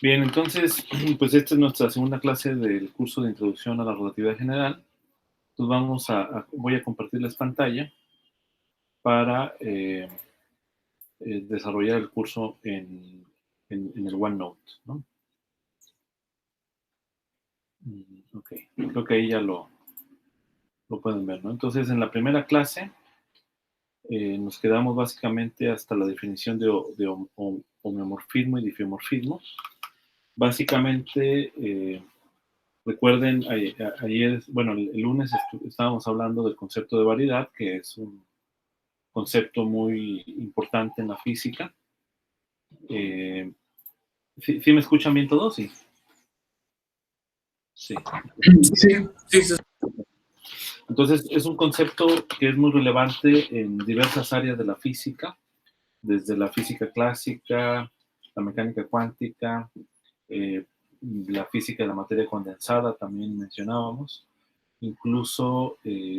Bien, entonces, pues esta es nuestra segunda clase del curso de Introducción a la Relatividad General. Entonces voy a compartirles pantalla para desarrollar el curso en el OneNote, ¿no? Ok, creo que ahí ya lo pueden ver, ¿no? Entonces, en la primera clase nos quedamos básicamente hasta la definición de homeomorfismo y difeomorfismo. Básicamente, recuerden, ayer, bueno, el lunes estábamos hablando del concepto de variedad, que es un concepto muy importante en la física. ¿Sí me escuchan bien todos? Sí. Sí. Sí. Entonces, es un concepto que es muy relevante en diversas áreas de la física, desde la física clásica, la mecánica cuántica, la física de la materia condensada, también mencionábamos. Incluso,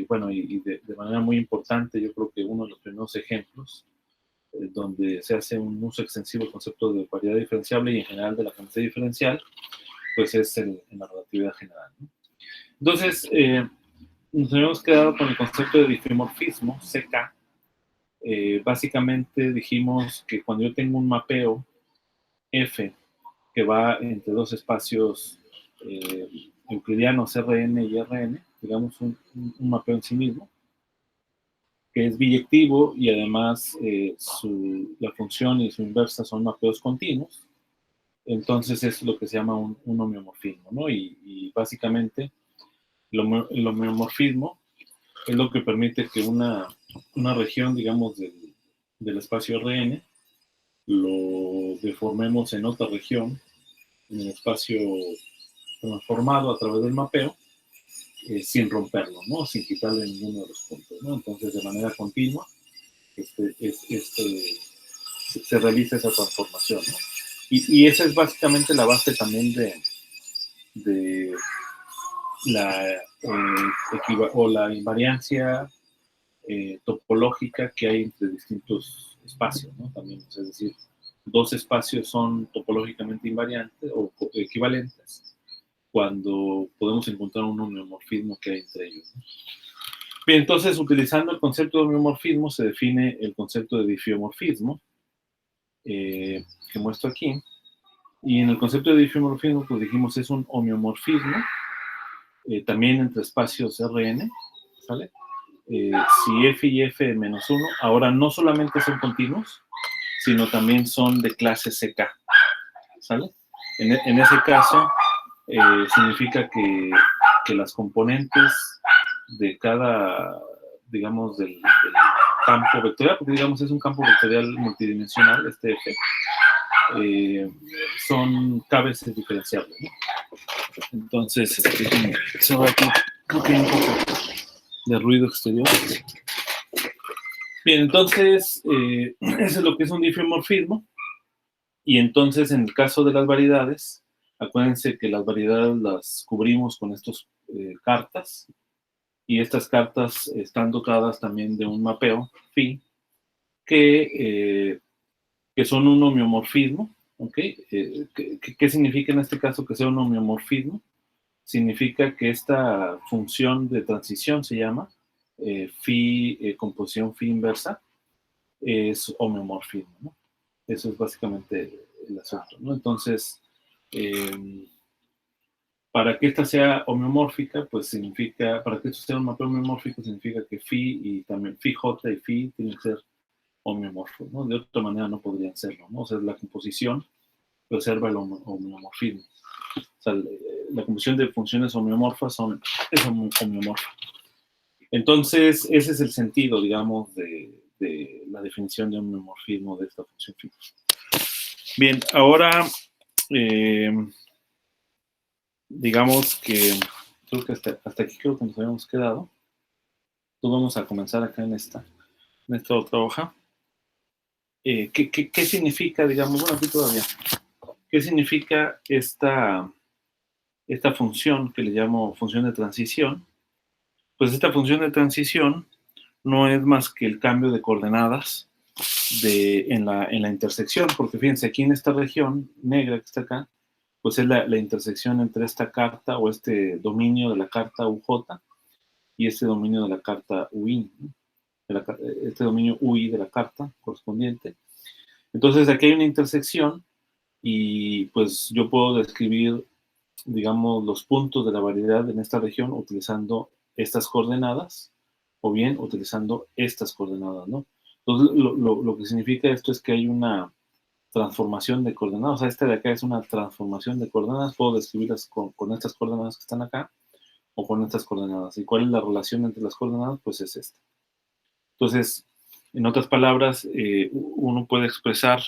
bueno, y de manera muy importante, yo creo que uno de los primeros ejemplos donde se hace un uso extensivo del concepto de variedad diferenciable y en general de la geometría diferencial, pues es en la relatividad general, ¿no? Entonces, nos habíamos quedado con el concepto de difeomorfismo, CK. Básicamente dijimos que cuando yo tengo un mapeo F que va entre dos espacios euclidianos Rn y Rn, digamos un mapeo en sí mismo, que es biyectivo y además la función y su inversa son mapeos continuos, entonces es lo que se llama un homeomorfismo, ¿no? Y básicamente el homeomorfismo es lo que permite que una región, digamos, del espacio Rn lo deformemos en otra región, en el espacio transformado a través del mapeo, sin romperlo, ¿no? Sin quitarle ninguno de los puntos, ¿no? Entonces, de manera continua, se realiza esa transformación, ¿no? Y esa es básicamente la base también de la, la invariancia topológica que hay entre distintos espacios, ¿no? También, es decir, dos espacios son topológicamente invariantes o equivalentes cuando podemos encontrar un homeomorfismo que hay entre ellos, ¿no? Bien, entonces, utilizando el concepto de homeomorfismo, se define el concepto de difeomorfismo, que muestro aquí. Y en el concepto de difeomorfismo, pues dijimos, es un homeomorfismo, también entre espacios Rn, ¿sale? Si f y f menos 1, ahora no solamente son continuos, sino también son de clase CK, ¿sale? En ese caso, significa que las componentes de cada, digamos, del campo vectorial, porque digamos es un campo vectorial multidimensional, este F, son cabezas diferenciables, ¿no? Entonces, se va aquí un poco de ruido exterior. Bien, entonces, eso es lo que es un difeomorfismo. Y entonces, en el caso de las variedades, acuérdense que las variedades las cubrimos con estas cartas, y estas cartas están dotadas también de un mapeo phi, que son un homeomorfismo, ¿ok? ¿Qué significa en este caso que sea un homeomorfismo? Significa que esta función de transición se llama phi, composición phi inversa, es homeomorfismo, ¿no? Eso es básicamente el asunto, ¿no? Entonces, para que esta sea homeomórfica, pues significa, para que esto sea un mapeo homeomórfico, significa que phi y también phi j y phi tienen que ser homeomorfos, ¿no? De otra manera no podrían serlo, ¿no? O sea, la composición preserva el homeomorfismo. O sea, la composición de funciones homeomorfas es homeomorfa. Entonces, ese es el sentido, digamos, de la definición de homeomorfismo de esta función phi. Bien, ahora, digamos que creo que hasta aquí creo que nos habíamos quedado. Entonces vamos a comenzar acá en esta otra hoja. ¿Qué significa, digamos, bueno, aquí todavía, qué significa esta función que le llamo función de transición? Pues esta función de transición no es más que el cambio de coordenadas en la intersección, porque fíjense, aquí en esta región negra que está acá, pues es la intersección entre esta carta o este dominio de la carta UJ y este dominio de la carta UI, ¿no? Este dominio UI de la carta correspondiente. Entonces aquí hay una intersección y pues yo puedo describir, digamos, los puntos de la variedad en esta región utilizando estas coordenadas o bien utilizando estas coordenadas, ¿no? Entonces lo que significa esto es que hay una transformación de coordenadas, o sea, esta de acá es una transformación de coordenadas, puedo describirlas con estas coordenadas que están acá o con estas coordenadas. ¿Y cuál es la relación entre las coordenadas? Pues es esta. Entonces, en otras palabras, uno puede expresar,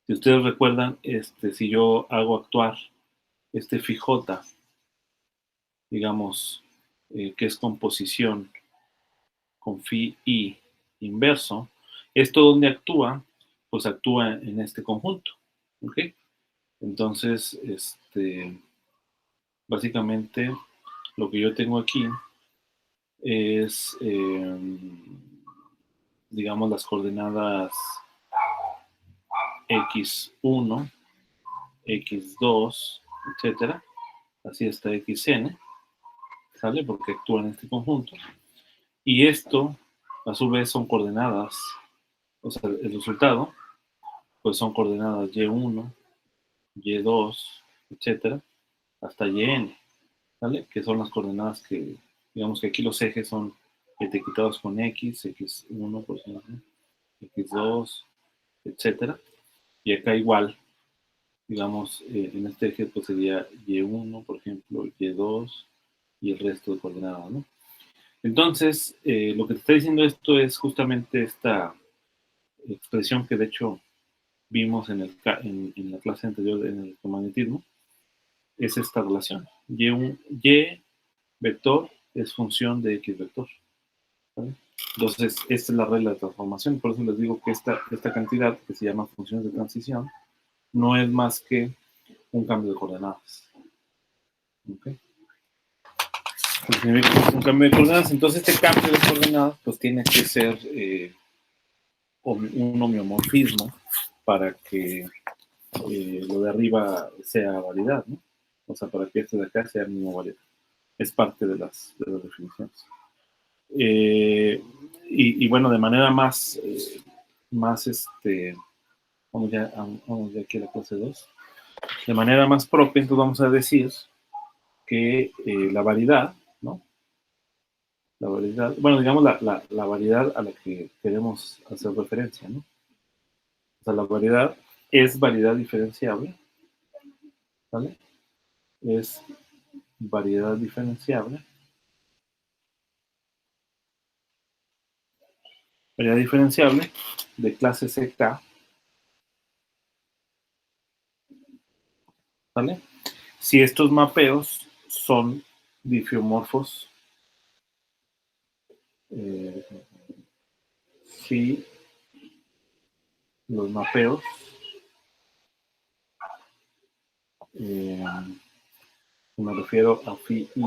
si ustedes recuerdan, si yo hago actuar este phi j, digamos, que es composición con phi i inverso, esto donde actúa, pues actúa en este conjunto, ¿ok? Entonces, básicamente, lo que yo tengo aquí es, digamos, las coordenadas x1, x2, etcétera. Así está xn, ¿sale? Porque actúa en este conjunto. Y esto, a su vez, son coordenadas, o sea, el resultado, pues son coordenadas y1, y2, etcétera, hasta yn, ¿sale? Que son las coordenadas que, digamos que aquí los ejes son etiquetados con x, x1, por ejemplo, x2, etcétera. Y acá igual, digamos, en este eje pues sería y1, por ejemplo, y2 y el resto de coordenadas, ¿no? Entonces, lo que te está diciendo esto es justamente esta expresión que de hecho vimos en la clase anterior en el electromagnetismo, es esta relación. Y vector es función de X vector, ¿vale? Entonces, esta es la regla de transformación, por eso les digo que esta cantidad, que se llama funciones de transición, no es más que un cambio de coordenadas. ¿Okay? Un cambio de coordenadas, entonces este cambio de coordenadas pues tiene que ser un homeomorfismo para que lo de arriba sea variedad, ¿no? O sea, para que este de acá sea mismo variedad. Es parte de las definiciones. Y bueno, de manera más vamos ya aquí a la clase 2. De manera más propia, entonces vamos a decir que la variedad, ¿no? La variedad, bueno, digamos la variedad a la que queremos hacer referencia, ¿no? O sea, la variedad es variedad diferenciable, ¿vale? Es variedad diferenciable. Variedad diferenciable de clase CK, ¿vale? Si estos mapeos son difiomorfos, si los mapeos me refiero a phi i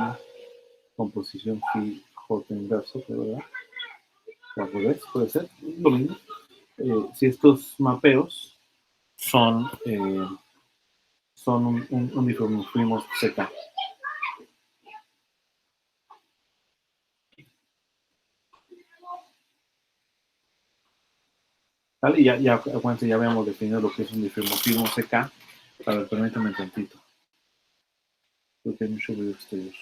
composición phi j inverso, ¿verdad? O al revés, puede ser lo mismo. Si estos mapeos son un difeomorfismo CK. ¿Vale? Ya acuérdense, ya habíamos definido lo que es un difeomorfismo CK. A ver, permítanme un tantito. Creo que hay mucho ruido exterior.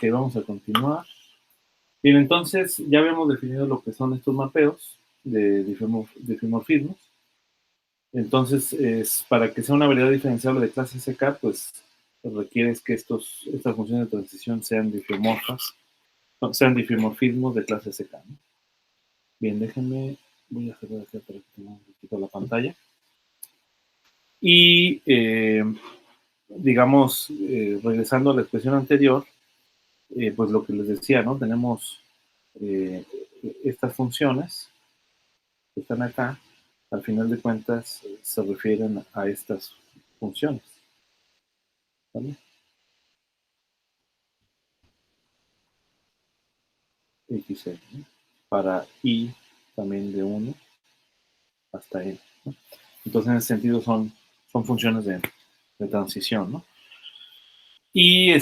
Ok, vamos a continuar. Bien, entonces ya habíamos definido lo que son estos mapeos de difeomorfismos. Entonces, para que sea una variedad diferenciable de clase CK, pues requiere que estas funciones de transición sean difeomorfas, sean difeomorfismos de clase CK, ¿no? Bien, déjenme, voy a cerrar acá para que tengamos un poquito la pantalla. Y digamos, regresando a la expresión anterior, pues lo que les decía, ¿no? Tenemos estas funciones que están acá, al final de cuentas se refieren a estas funciones, ¿vale? X, ¿no? Para i también de 1 hasta n, ¿no? Entonces, en ese sentido son funciones de transición, ¿no? Y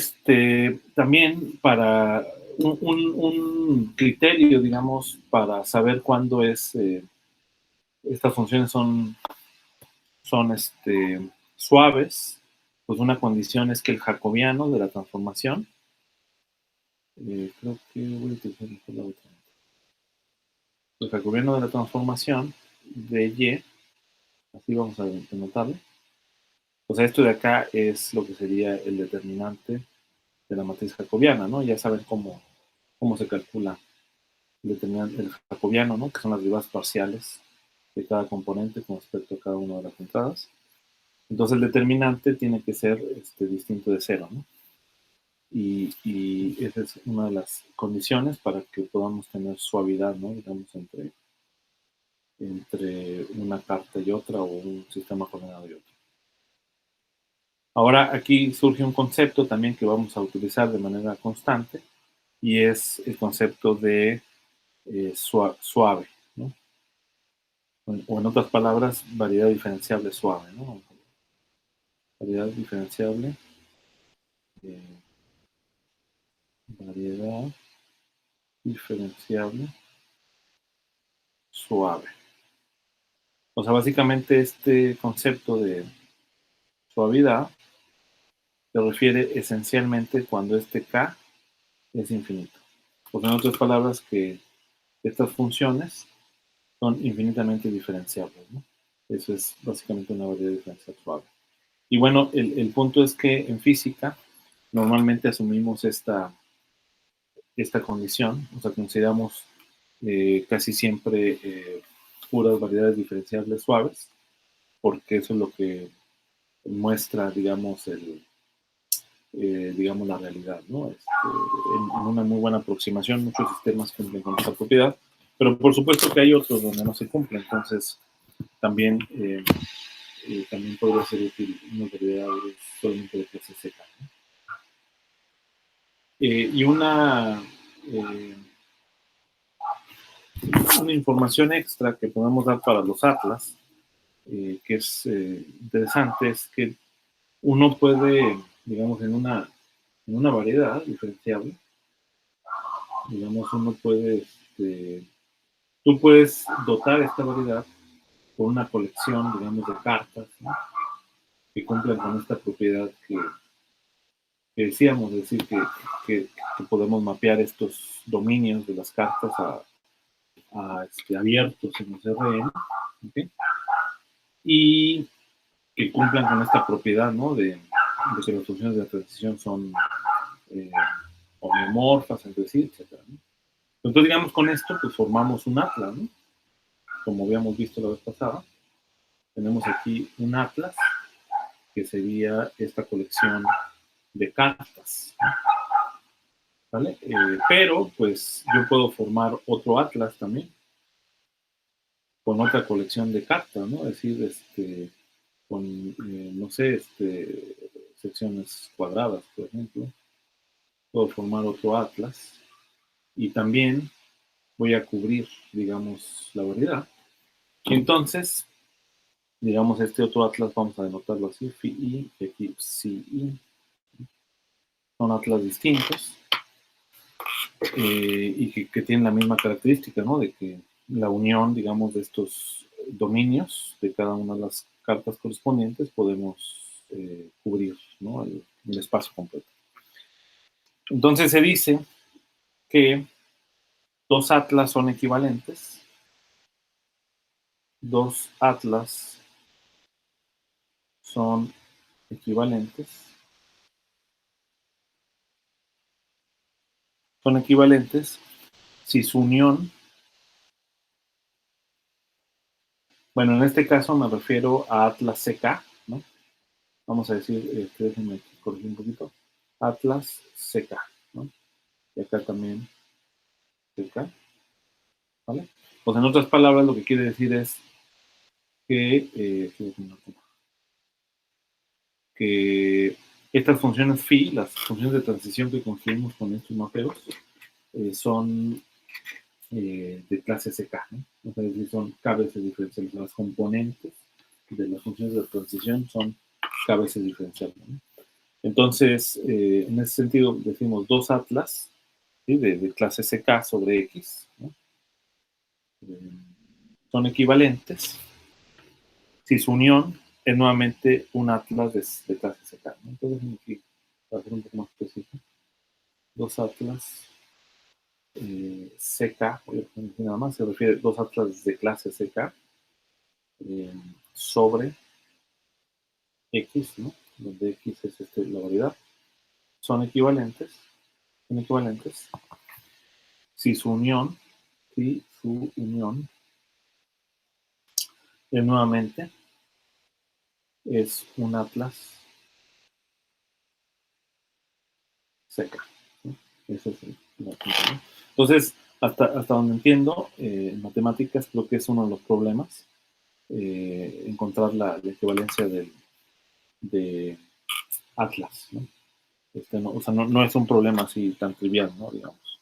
también para un criterio, digamos, para saber cuándo estas funciones son suaves, pues una condición es que el jacobiano de la transformación, creo que voy a utilizar mejor la otra. El jacobiano de la transformación de y, así vamos a denotarlo. O sea, esto de acá es lo que sería el determinante de la matriz jacobiana, ¿no? Ya saben cómo se calcula el determinante, el jacobiano, ¿no? Que son las derivadas parciales de cada componente con respecto a cada una de las entradas. Entonces el determinante tiene que ser distinto de cero, ¿no? Y esa es una de las condiciones para que podamos tener suavidad, ¿no? Digamos, entre una carta y otra o un sistema coordenado y otro. Ahora aquí surge un concepto también que vamos a utilizar de manera constante y es el concepto de suave, ¿no? O en otras palabras, variedad diferenciable suave, ¿no? Variedad diferenciable, eh, variedad diferenciable suave. O sea, básicamente este concepto de suavidad se refiere esencialmente cuando este K es infinito. O sea, en otras palabras, que estas funciones son infinitamente diferenciables, ¿no? Eso es básicamente una variedad diferencial suave. Y bueno, el punto es que en física normalmente asumimos esta condición, o sea, consideramos casi siempre puras variedades diferenciables suaves, porque eso es lo que muestra, digamos, digamos la realidad, ¿no? En una muy buena aproximación, muchos sistemas cumplen con esa propiedad, pero por supuesto que hay otros donde no se cumple, entonces también podría ser útil una variedad solamente de clase Z, ¿no? Y una información extra que podemos dar para los atlas, que es interesante, es que uno puede, digamos, en una variedad diferenciable, digamos, uno puede, tú puedes dotar esta variedad con una colección, digamos, de cartas, ¿no? Que cumplan con esta propiedad que decíamos, es decir, que podemos mapear estos dominios de las cartas a abiertos en los RM, ¿okay? Y que cumplan con esta propiedad, ¿no? De que las funciones de la transición son homeomorfas entre sí, etc., ¿no? Entonces, digamos, con esto, pues formamos un atlas, ¿no? Como habíamos visto la vez pasada, tenemos aquí un atlas que sería esta colección de cartas, ¿no? ¿Vale? Pero, pues, yo puedo formar otro atlas también, con otra colección de cartas, ¿no? Es decir, con, no sé, secciones cuadradas, por ejemplo. Puedo formar otro atlas y también voy a cubrir, digamos, la variedad. Y entonces, digamos, este otro atlas vamos a denotarlo así, phi i, y aquí psi i. Son atlas distintos y que tienen la misma característica, ¿no? De que la unión, digamos, de estos dominios de cada una de las cartas correspondientes podemos cubrir, ¿no? el espacio completo. Entonces se dice que dos atlas son equivalentes, dos atlas son equivalentes, si su unión, bueno, en este caso me refiero a atlas CK, ¿no? vamos a decir, déjenme corregir un poquito, atlas CK, ¿no? Y acá también CK, ¿vale? Pues en otras palabras, lo que quiere decir es que estas funciones phi, las funciones de transición que construimos con estos mapeos, son de clase CK, ¿no? O sea, es decir, son KBS diferenciales. Las componentes de las funciones de transición son KBS diferenciales, ¿no? Entonces, en ese sentido, decimos dos atlas, ¿sí? de clase CK sobre X, ¿no? Son equivalentes si su unión es nuevamente un atlas de clase CK, ¿no? Entonces, aquí, para ser un poco más específico, dos atlas CK, nada más, se refiere a dos atlas de clase CK sobre X, ¿no? Donde X es la variedad, son equivalentes si su unión nuevamente es un atlas CK, ¿no? Eso es la punta, ¿no? Entonces, hasta donde entiendo, en matemáticas creo que es uno de los problemas, encontrar la equivalencia de atlas, ¿no? No, o sea, no es un problema así tan trivial, ¿no? Digamos.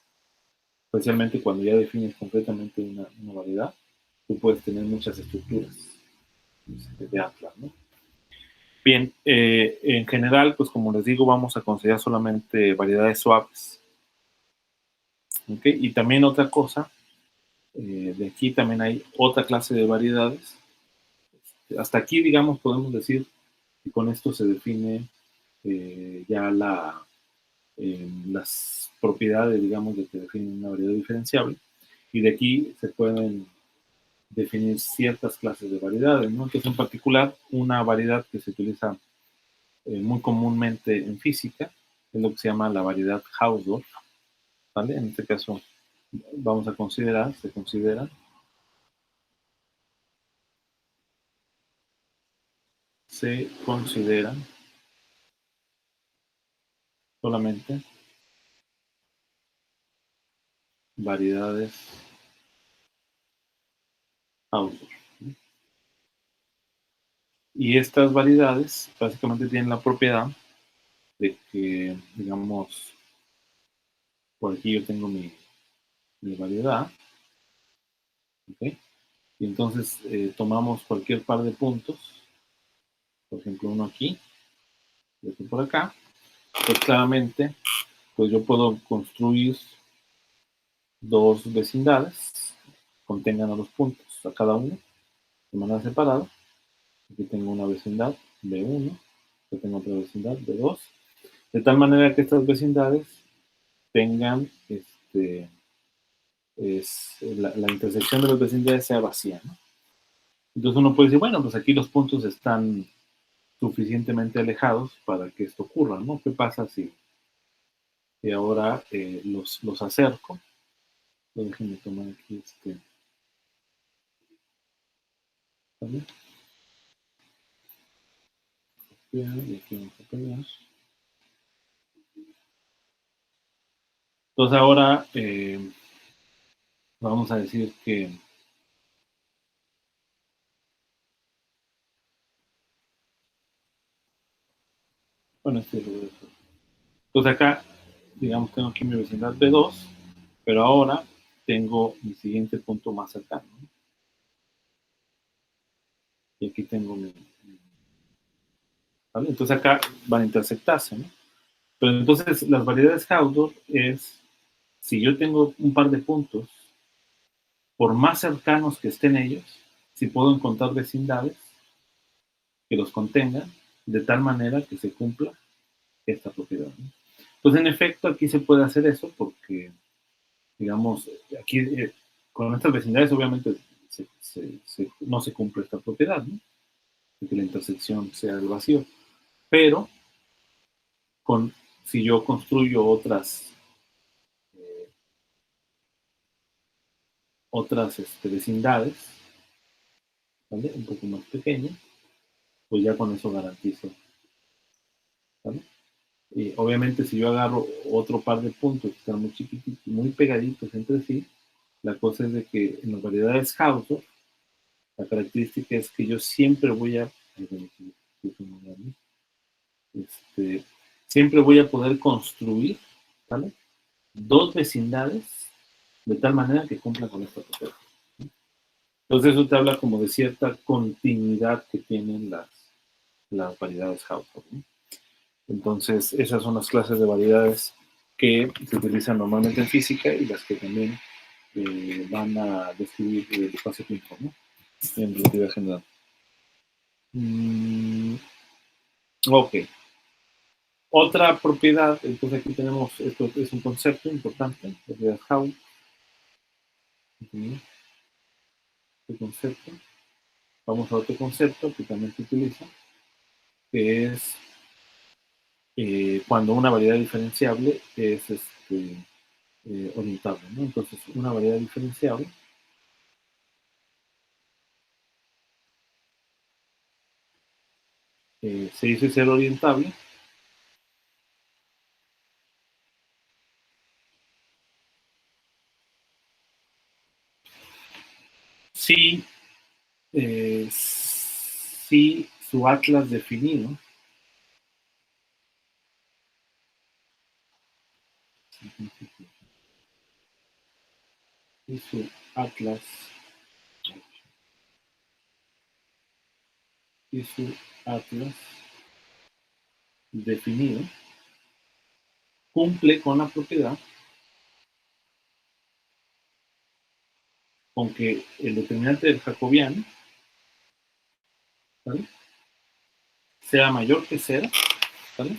Especialmente cuando ya defines concretamente una variedad, tú puedes tener muchas estructuras de atlas, ¿no? Bien, en general, pues como les digo, vamos a considerar solamente variedades suaves. ¿Okay? Y también otra cosa, de aquí también hay otra clase de variedades. Hasta aquí, digamos, podemos decir que con esto se define ya las propiedades, digamos, de que definen una variedad diferenciable. Y de aquí se pueden definir ciertas clases de variedades, ¿no? Entonces, en particular, una variedad que se utiliza muy comúnmente en física es lo que se llama la variedad Hausdorff, ¿vale? En este caso, vamos a considerar, se consideran solamente variedades Hausdorff, ¿no? Y estas variedades básicamente tienen la propiedad de que, digamos, por aquí yo tengo mi variedad, ¿ok? Y entonces tomamos cualquier par de puntos, por ejemplo uno aquí y otro por acá, pues claramente pues yo puedo construir dos vecindades, contengan a los puntos a cada uno de manera separada. Aquí tengo una vecindad B1, aquí tengo otra vecindad B2, de tal manera que estas vecindades tengan la intersección de las vecindades sea vacía, ¿no? Entonces uno puede decir, bueno, pues aquí los puntos están suficientemente alejados para que esto ocurra, ¿no? ¿Qué pasa si ahora los acerco? Déjenme tomar aquí ¿vale? Y aquí vamos a pegar. Entonces ahora vamos a decir que bueno, entonces acá, digamos, tengo aquí mi vecindad B2, pero ahora tengo mi siguiente punto más cercano, ¿no? Y aquí tengo ¿vale? Entonces acá van a intersectarse, ¿no? Pero entonces las variedades Hausdorff es, si yo tengo un par de puntos, por más cercanos que estén ellos, si puedo encontrar vecindades que los contengan de tal manera que se cumpla esta propiedad, ¿no? Pues en efecto aquí se puede hacer eso porque, digamos, aquí con estas vecindades obviamente no se cumple esta propiedad, ¿no? De que la intersección sea el vacío. Pero si yo construyo otras vecindades, ¿vale? Un poco más pequeñas, pues ya con eso garantizo ¿vale? Y obviamente si yo agarro otro par de puntos que están muy chiquititos, muy pegaditos entre sí, la cosa es de que en las variedades Hausdorff, la característica es que yo siempre voy a, siempre voy a poder construir, ¿vale? Dos vecindades de tal manera que cumplan con esta propiedad. Entonces eso te habla como de cierta continuidad que tienen las variedades Hausdorff, ¿no? Entonces esas son las clases de variedades que se utilizan normalmente en física y las que también van a describir el espacio-tiempo, ¿no? En relatividad general. Ok. Otra propiedad, entonces aquí tenemos, esto es un concepto importante, propiedad Hauss. Este concepto. Vamos a otro concepto que también se utiliza, que es cuando una variedad diferenciable es orientable, ¿no? Entonces, una variedad diferenciable se dice ser orientable si, si su atlas definido y su atlas definido cumple con la propiedad con que el determinante del jacobiano, ¿vale?, sea mayor que 0, ¿vale?,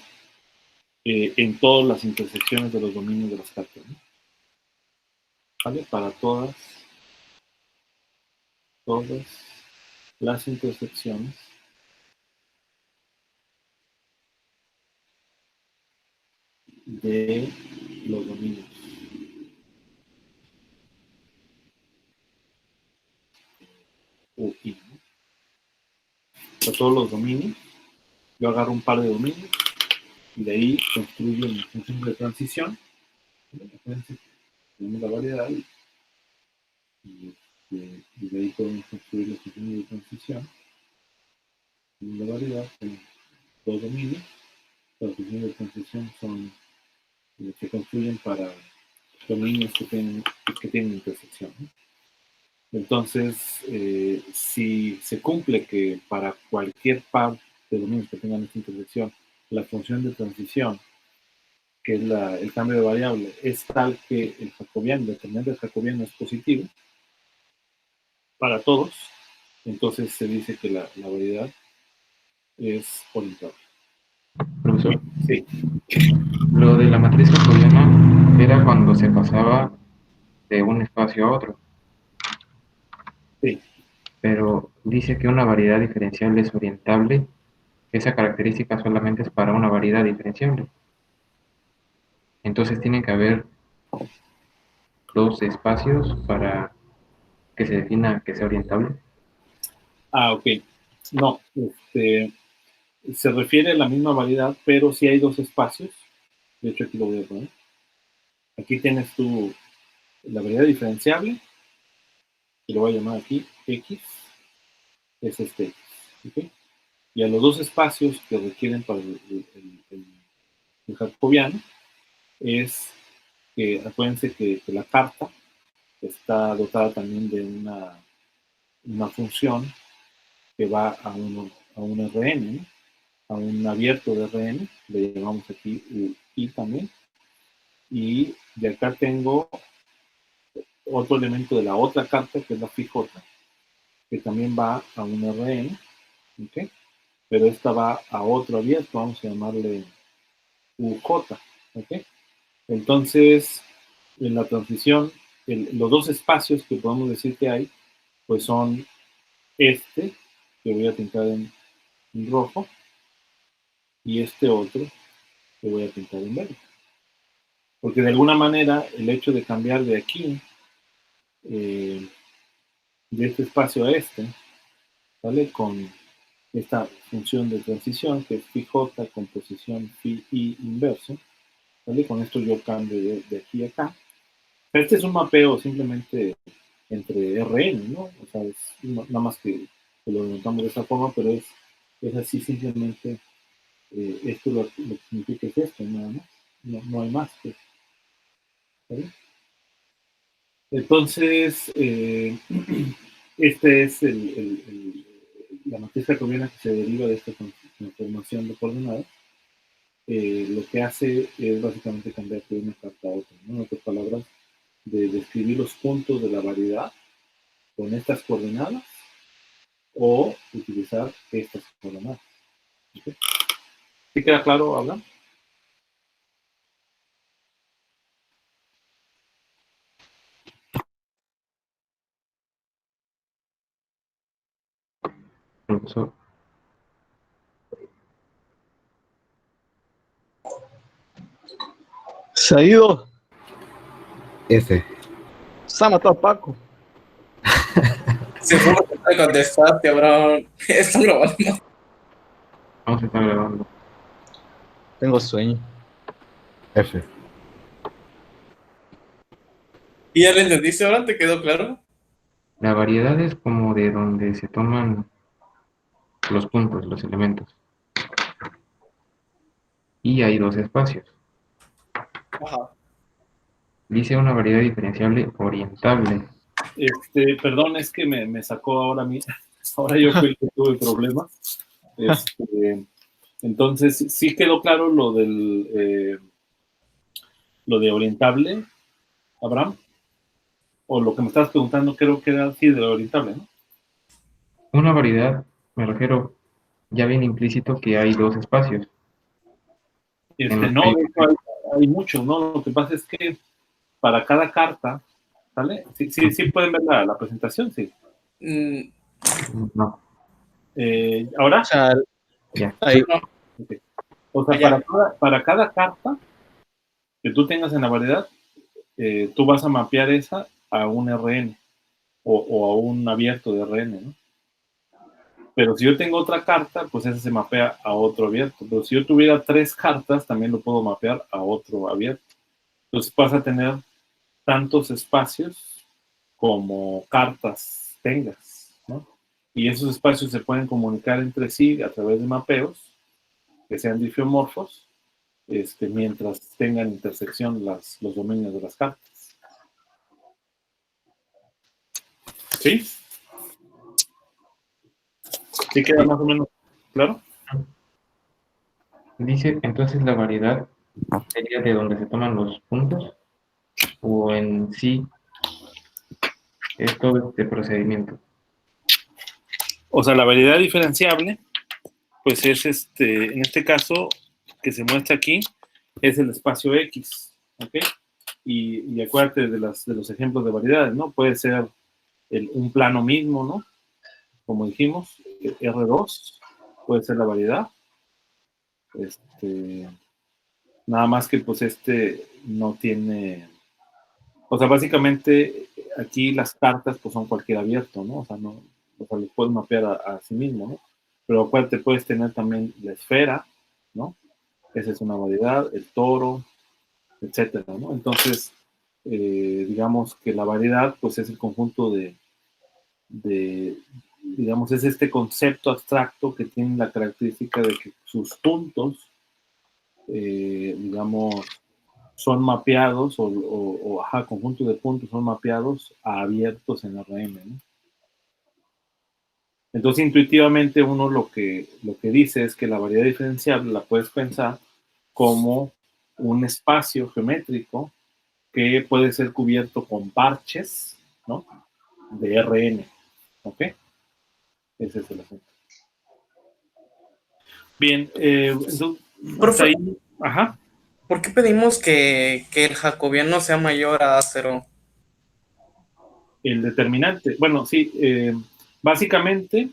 en todas las intersecciones de los dominios de las cartas, ¿no? ¿Vale? Para todas las intersecciones de los dominios UI, ¿no? Para todos los dominios, yo agarro un par de dominios y de ahí construyo mi función de transición. Tenemos la variedad y de ahí podemos construir la función de transición. Tenemos la variedad con dos dominios. Las funciones de transición son se construyen para dominios que tienen intersección, ¿no? Entonces, si se cumple que para cualquier par de dominios que tengan esta intersección, la función de transición, que es el cambio de variable, es tal que el jacobiano, el determinante del jacobiano es positivo para todos, entonces se dice que la variedad es orientable. Profesor, Sí. lo de la matriz jacobiana era cuando se pasaba de un espacio a otro, Sí. pero dice que una variedad diferenciable es orientable. Esa característica solamente es para una variedad diferenciable. Entonces tiene que haber dos espacios para que se defina que sea orientable. Ah, ok. No, se refiere a la misma variedad, pero sí hay dos espacios. De hecho, aquí lo voy a poner. Aquí tienes la variedad diferenciable, y lo voy a llamar aquí X, es X, ¿okay? Y a los dos espacios que requieren para el jacobiano es que, acuérdense que la carta está dotada también de una función que va a un Rn, ¿no?, a un abierto de Rn, le llamamos aquí I también, y de acá tengo otro elemento de la otra carta, que es la FIJ, que también va a un Rn, ¿ok? Pero esta va a otro abierto, vamos a llamarle UJ, ¿ok? Entonces, en la transición, los dos espacios que podemos decir que hay, pues son este, que voy a pintar en rojo, y este otro, que voy a pintar en verde. Porque de alguna manera, el hecho de cambiar de aquí, de este espacio a este, ¿vale?, con esta función de transición, que es phi j con posición phi i inverso, ¿vale? Con esto yo cambio de aquí a acá. Este es un mapeo simplemente entre Rn, ¿no? O sea, es nada más que lo notamos de esta forma, pero es así simplemente, esto lo que significa es esto, nada más. No hay más. Pues, ¿vale? Entonces, este es la matriz jacobiana que se deriva de esta transformación de coordenadas. Lo que hace es básicamente cambiar de una carta a otra, ¿no? En otras palabras, de describir los puntos de la variedad con estas coordenadas o utilizar estas coordenadas. ¿Okay? ¿Sí queda claro, Abraham? Profesor, Se ha ido. F. Se ha matado a Paco. Seguro que te contestaste, Abraham. Está grabando. vamos a estar grabando. Tengo sueño. F. ¿Y ya le entendiste, Abraham? ¿Te quedó claro? La variedad es como de donde se toman los puntos, los elementos. Y hay dos espacios. Ajá. Dice una variedad diferenciable orientable. Perdón, es que me sacó ahora a mí. Ahora yo fui el que tuve problemas. Entonces, sí quedó claro lo de orientable, Abraham. O lo que me estabas preguntando, creo que era así de lo orientable, ¿no? Una variedad, me refiero, ya viene implícito que hay dos espacios. No, de hecho hay muchos, ¿no? Lo que pasa es que para cada carta, ¿sale? Sí pueden ver la presentación, sí. Mm, No, ¿Ahora? O sea, ya. ahí. no, Okay. O sea, allá. para cada carta que tú tengas en la variedad, tú vas a mapear esa a un RN o a un abierto de RN, ¿no? Pero si yo tengo otra carta, pues esa se mapea a otro abierto. Pero si yo tuviera 3 cartas, también lo puedo mapear a otro abierto. Entonces vas a tener tantos espacios como cartas tengas, ¿no? Y esos espacios se pueden comunicar entre sí a través de mapeos que sean difeomorfos, mientras tengan intersección los dominios de las cartas. ¿Sí? ¿Sí queda más o menos claro? Dice, entonces la variedad sería de donde se toman los puntos o en sí es todo este procedimiento. O sea, la variedad diferenciable, pues es en este caso que se muestra aquí, es el espacio X, ¿ok? Y acuérdate de los ejemplos de variedades, ¿no? Puede ser un plano mismo, ¿no? Como dijimos, R2 puede ser la variedad. Nada más que pues no tiene, o sea, básicamente aquí las cartas pues son cualquier abierto, ¿no? O sea, no, o sea, lo puedes mapear a sí mismo, ¿no? Pero acuérdate, puedes tener también la esfera, ¿no? Esa es una variedad, el toro, etcétera, ¿no? Entonces, digamos que la variedad pues es el conjunto digamos, es este concepto abstracto que tiene la característica de que sus puntos, digamos, son mapeados conjunto de puntos son mapeados a abiertos en RM, ¿no? Entonces, intuitivamente uno lo que dice es que la variedad diferenciable la puedes pensar como un espacio geométrico que puede ser cubierto con parches, ¿no? De RN, ¿ok? Ese es el asunto. Bien, entonces, hasta Profe, ahí, ajá. ¿por qué pedimos que el jacobiano sea mayor a 0? El determinante, bueno, sí, básicamente,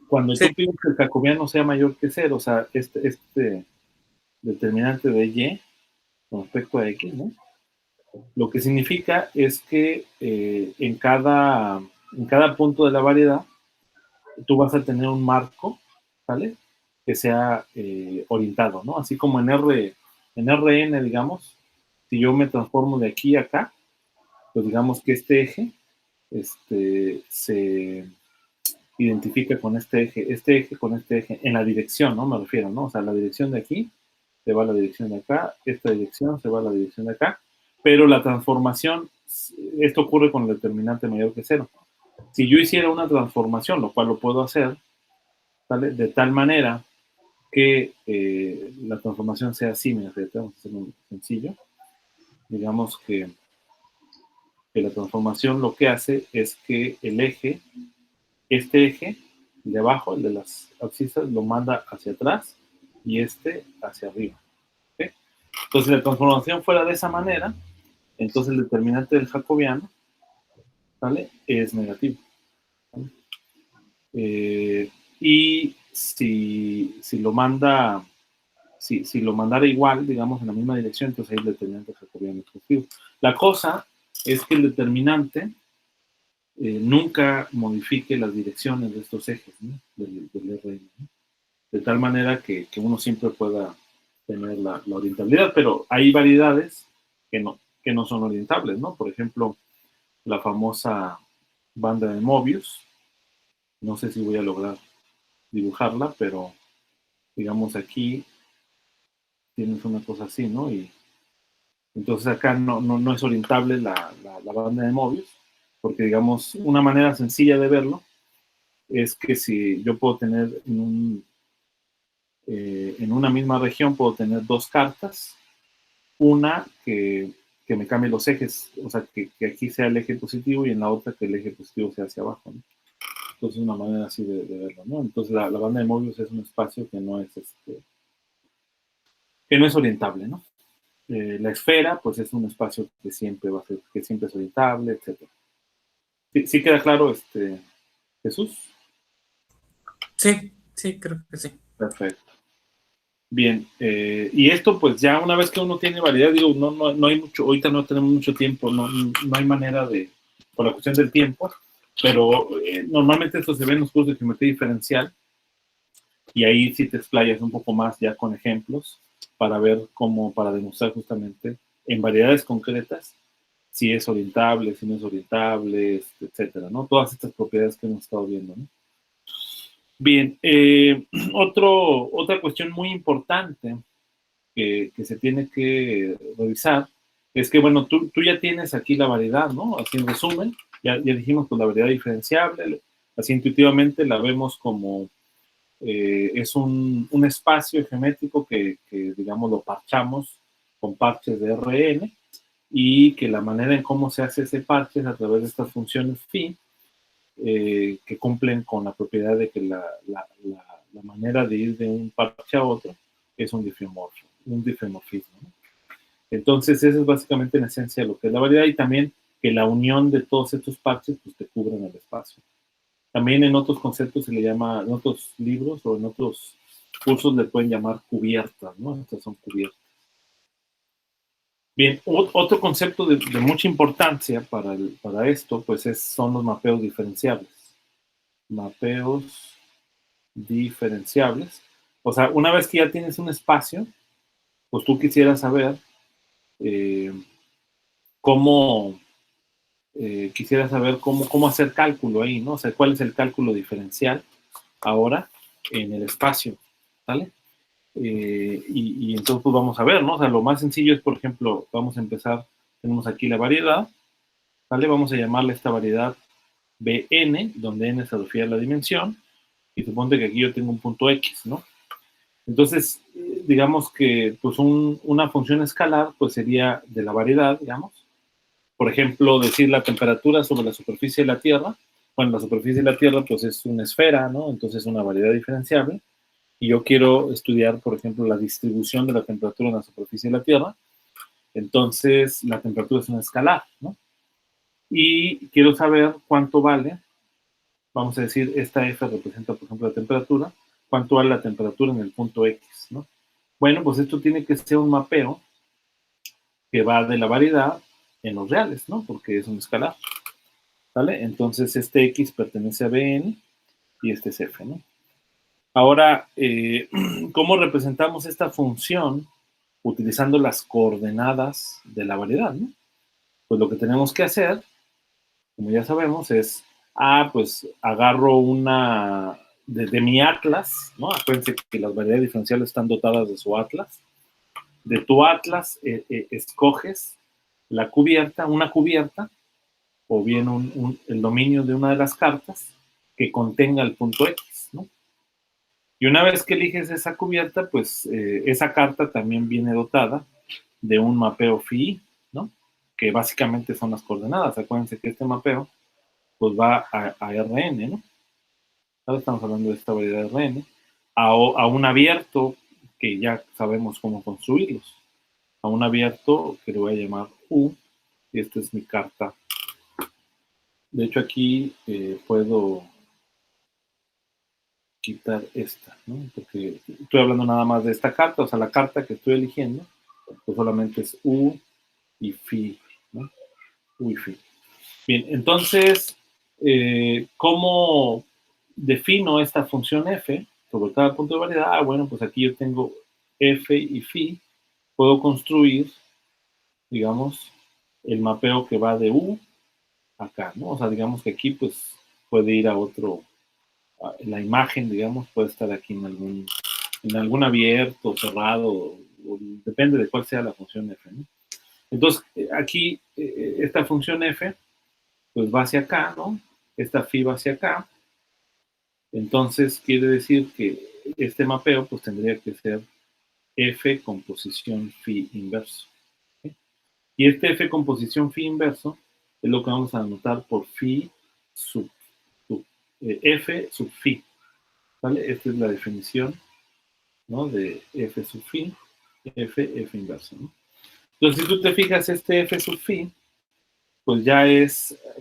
cuando Sí. tú pides que el jacobiano sea mayor que 0, o sea, este determinante de y con respecto a x, ¿no? Lo que significa es que en cada punto de la variedad tú vas a tener un marco ¿vale? Que sea orientado, ¿no? Así como en RN, digamos, si yo me transformo de aquí a acá, pues digamos que este eje se identifica con este eje con este eje, en la dirección, ¿no? Me refiero, ¿no? O sea, la dirección de aquí se va a la dirección de acá, esta dirección se va a la dirección de acá, pero la transformación, esto ocurre con el determinante mayor que cero. Si yo hiciera una transformación, lo cual lo puedo hacer, ¿vale? De tal manera que la transformación sea así, mira, vamos a hacer un sencillo. Digamos que la transformación lo que hace es que el eje, este eje de abajo, el de las abscisas, lo manda hacia atrás y este hacia arriba. ¿Okay? Entonces, si la transformación fuera de esa manera, entonces el determinante del jacobiano, ¿vale? Es negativo. ¿Vale? Y si lo manda, si lo mandara igual, digamos, en la misma dirección, entonces ahí el determinante jacobiano es positivo. La cosa es que el determinante nunca modifique las direcciones de estos ejes, ¿no? del RN, ¿no? De tal manera que uno siempre pueda tener la orientabilidad, pero hay variedades que no son orientables, ¿no? Por ejemplo, la famosa banda de Mobius, no sé si voy a lograr dibujarla, pero digamos aquí tienes una cosa así, ¿no? Y entonces acá no es orientable la banda de Mobius, porque digamos, una manera sencilla de verlo es que si yo puedo tener en una misma región, puedo tener dos cartas, una que me cambie los ejes, o sea, que aquí sea el eje positivo y en la otra que el eje positivo sea hacia abajo, ¿no? Entonces, una manera así de verlo, ¿no? Entonces, la banda de Mobius es un espacio que no es orientable, ¿no? La esfera, pues es un espacio que siempre va a ser, que siempre es orientable, etc. ¿Sí queda claro, Jesús? Sí, sí, creo que sí. Perfecto. Bien, y esto pues ya una vez que uno tiene variedad, digo, no hay mucho, ahorita no tenemos mucho tiempo, no hay manera de, por la cuestión del tiempo, pero normalmente esto se ve en los cursos de geometría diferencial y ahí sí te explayas un poco más ya con ejemplos para ver cómo, para demostrar justamente en variedades concretas si es orientable, si no es orientable, etcétera, ¿no? Todas estas propiedades que hemos estado viendo, ¿no? Bien, otra cuestión muy importante que se tiene que revisar es que, bueno, tú ya tienes aquí la variedad, ¿no? Así en resumen, ya dijimos con la variedad diferenciable, así intuitivamente la vemos como es un espacio geométrico que, digamos, lo parchamos con parches de Rn y que la manera en cómo se hace ese parche es a través de estas funciones phi que cumplen con la propiedad de que la manera de ir de un parche a otro es un difeomorfismo, ¿no? Entonces, eso es básicamente en esencia lo que es la variedad y también que la unión de todos estos parches pues te cubren el espacio. También en otros conceptos se le llama, en otros libros o en otros cursos le pueden llamar cubiertas, ¿no? Estas son cubiertas. Bien, otro concepto de mucha importancia para esto, pues son los mapeos diferenciables. Mapeos diferenciables. O sea, una vez que ya tienes un espacio, pues tú quisieras saber cómo hacer cálculo ahí, ¿no? O sea, cuál es el cálculo diferencial ahora en el espacio, ¿vale? Y entonces pues vamos a ver, ¿no? O sea, lo más sencillo es, por ejemplo, vamos a empezar, tenemos aquí la variedad, ¿vale? Vamos a llamarle esta variedad Bn, donde n se refiere a la dimensión, y suponte que aquí yo tengo un punto x, ¿no? Entonces, digamos que pues una función escalar pues sería de la variedad, digamos. Por ejemplo, decir la temperatura sobre la superficie de la Tierra. Bueno, la superficie de la Tierra pues es una esfera, ¿no? Entonces es una variedad diferenciable. Y yo quiero estudiar, por ejemplo, la distribución de la temperatura en la superficie de la Tierra. Entonces, la temperatura es una escalar, ¿no? Y quiero saber cuánto vale, vamos a decir, esta F representa, por ejemplo, la temperatura, cuánto vale la temperatura en el punto X, ¿no? Bueno, pues esto tiene que ser un mapeo que va de la variedad en los reales, ¿no? Porque es un escalar, ¿vale? Entonces, este X pertenece a Bn y este es F, ¿no? Ahora, ¿cómo representamos esta función utilizando las coordenadas de la variedad, ¿no? Pues lo que tenemos que hacer, como ya sabemos, es, pues agarro una de mi atlas, ¿no? Acuérdense que las variedades diferenciales están dotadas de su atlas. De tu atlas escoges la cubierta, una cubierta, o bien el dominio de una de las cartas que contenga el punto X, ¿no? Y una vez que eliges esa cubierta, pues esa carta también viene dotada de un mapeo phi, ¿no? Que básicamente son las coordenadas. Acuérdense que este mapeo pues va a Rn, ¿no? Ahora estamos hablando de esta variedad de Rn, a un abierto que ya sabemos cómo construirlos. A un abierto que le voy a llamar U, y esta es mi carta. De hecho, aquí puedo quitar esta, ¿no? Porque estoy hablando nada más de esta carta, o sea, la carta que estoy eligiendo, pues solamente es U y phi, ¿no? U y phi. Bien, entonces, ¿cómo defino esta función f sobre cada punto de variedad? Bueno, pues aquí yo tengo f y phi, puedo construir, digamos, el mapeo que va de U acá, ¿no? O sea, digamos que aquí, pues, puede ir a otro, la imagen, digamos, puede estar aquí en algún abierto, cerrado, o depende de cuál sea la función f, ¿no? Entonces, aquí, esta función f, pues va hacia acá, ¿no? Esta phi va hacia acá. Entonces, quiere decir que este mapeo, pues, tendría que ser f con posición phi inverso. ¿Sí? Y este f con posición phi inverso es lo que vamos a anotar por phi sub f sub phi. ¿Vale? Esta es la definición, ¿no? De f sub phi, f inverso, ¿no? Entonces, si tú te fijas, este f sub phi, pues ya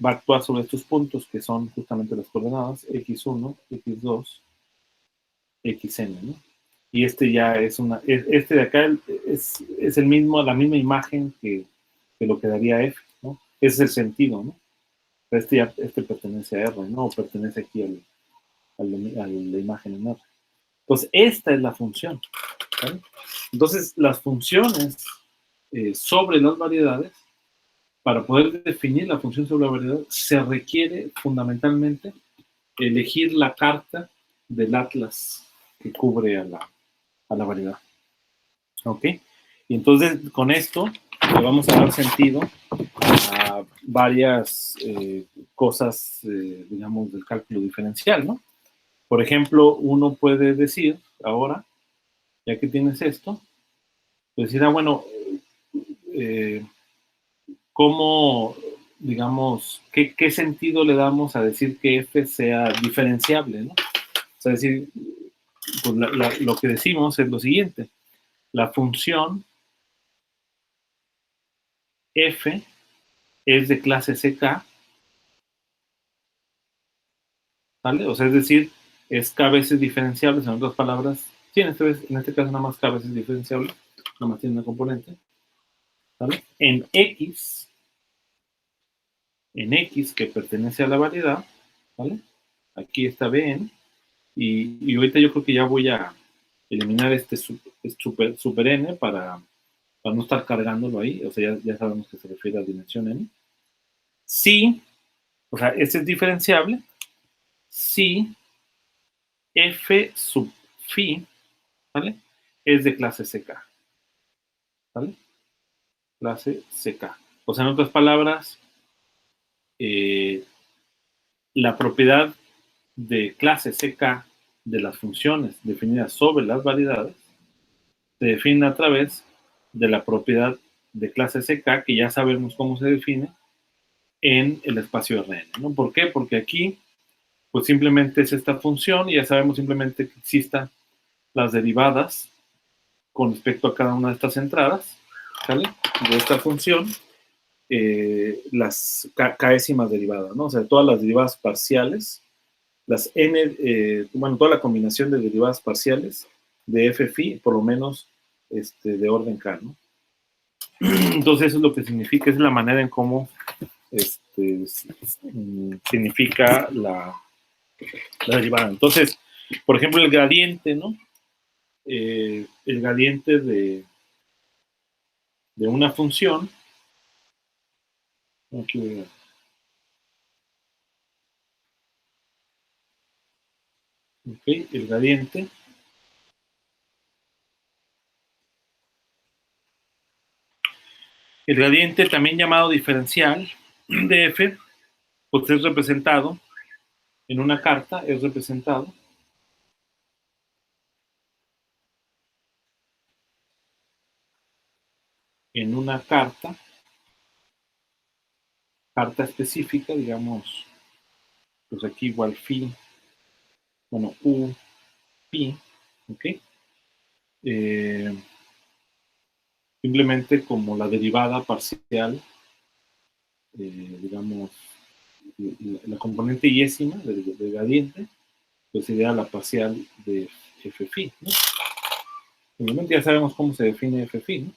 va a actuar sobre estos puntos que son justamente las coordenadas x1, x2, xn, ¿no? Y este ya este de acá es la misma imagen que lo que daría f, ¿no? Ese es el sentido, ¿no? Este pertenece a R, ¿no? O pertenece aquí a la imagen en R. Entonces, esta es la función, ¿vale? Entonces, las funciones sobre las variedades, para poder definir la función sobre la variedad, se requiere fundamentalmente elegir la carta del atlas que cubre a la variedad. ¿Ok? Y entonces, con esto, le vamos a dar sentido a varias cosas, digamos, del cálculo diferencial, ¿no? Por ejemplo, uno puede decir, ahora, ya que tienes esto, pues decir, bueno, ¿cómo, digamos, qué sentido le damos a decir que f sea diferenciable, ¿no? O sea, decir, pues lo que decimos es lo siguiente, la función f es de clase CK, ¿vale? O sea, es decir, es k veces diferenciable, en otras palabras, sí, en este caso nada más k veces diferenciable, nada más tiene una componente, ¿vale? En X que pertenece a la variedad, ¿vale? Aquí está Bn, y ahorita yo creo que ya voy a eliminar este super n para no estar cargándolo ahí, o sea, ya sabemos que se refiere a dimensión n. Si, o sea, este es diferenciable, si f sub phi, ¿vale? Es de clase CK, ¿vale? Clase CK. O sea, en otras palabras, la propiedad de clase CK de las funciones definidas sobre las variedades se define a través de la propiedad de clase CK, que ya sabemos cómo se define en el espacio Rn, ¿no? ¿Por qué? Porque aquí, pues simplemente es esta función y ya sabemos simplemente que existan las derivadas con respecto a cada una de estas entradas, ¿vale? De esta función, las k'ésimas derivadas, ¿no? O sea, todas las derivadas parciales, las toda la combinación de derivadas parciales de f phi, por lo menos de orden k, ¿no? Entonces, eso es lo que significa, es la manera en cómo significa la derivada. Entonces, Por ejemplo, el gradiente, ¿no? El gradiente de una función. Aquí voy a ver. Ok, el gradiente. El gradiente, también llamado diferencial de f, pues es representado en una carta, es representado en una carta específica, digamos, pues aquí igual phi, bueno, u, pi, ¿ok? Simplemente como la derivada parcial, digamos, la componente yésima del gradiente, pues sería la parcial de f phi, ¿no? Obviamente ya sabemos cómo se define f phi, ¿no?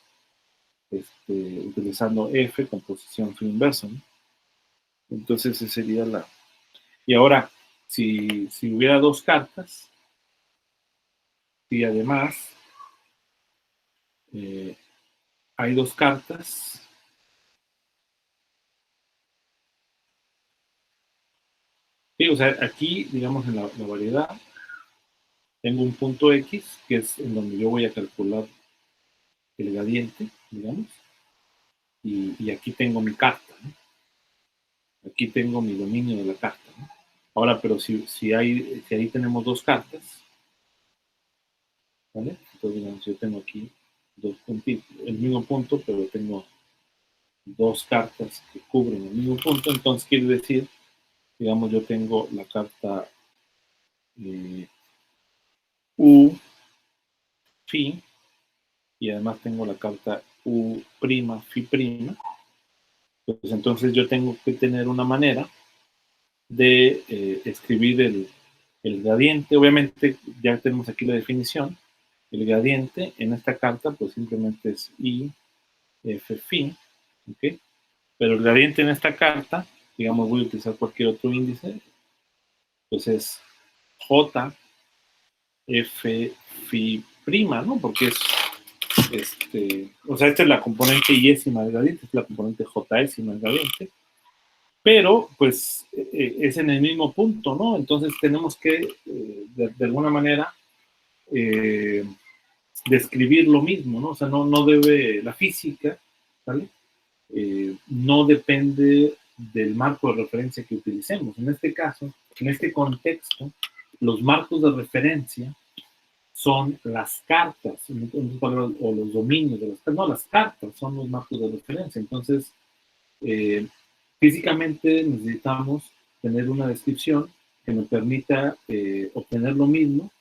Utilizando f con posición phi inversa, ¿no? Entonces esa sería la... Y ahora, si hubiera dos cartas, y además hay dos cartas, sí, o sea, aquí, digamos, en la variedad, tengo un punto X, que es en donde yo voy a calcular el gradiente, digamos, y aquí tengo mi carta, ¿no? Aquí tengo mi dominio de la carta, ¿no? Ahora, pero si ahí tenemos dos cartas, ¿vale? Entonces, digamos, yo tengo aquí dos puntitos, el mismo punto, pero tengo dos cartas que cubren el mismo punto, entonces quiere decir, digamos, yo tengo la carta U, phi, y además tengo la carta U', phi', pues entonces yo tengo que tener una manera de escribir el gradiente. Obviamente ya tenemos aquí la definición. El gradiente en esta carta pues simplemente es I, F, phi, ¿ok? Pero el gradiente en esta carta, digamos voy a utilizar cualquier otro índice, pues es J, F, phi', ¿no? Porque es o sea, esta es la componente yésima del gradiente, es la componente jésima del gradiente, pero pues es en el mismo punto, ¿no? Entonces tenemos que, de alguna manera, describir lo mismo, ¿no? O sea, no debe, la física, ¿vale? No depende del marco de referencia que utilicemos. En este caso, en este contexto, los marcos de referencia son las cartas, o los dominios de las cartas. No, las cartas son los marcos de referencia. Entonces, físicamente necesitamos tener una descripción que nos permita obtener lo mismo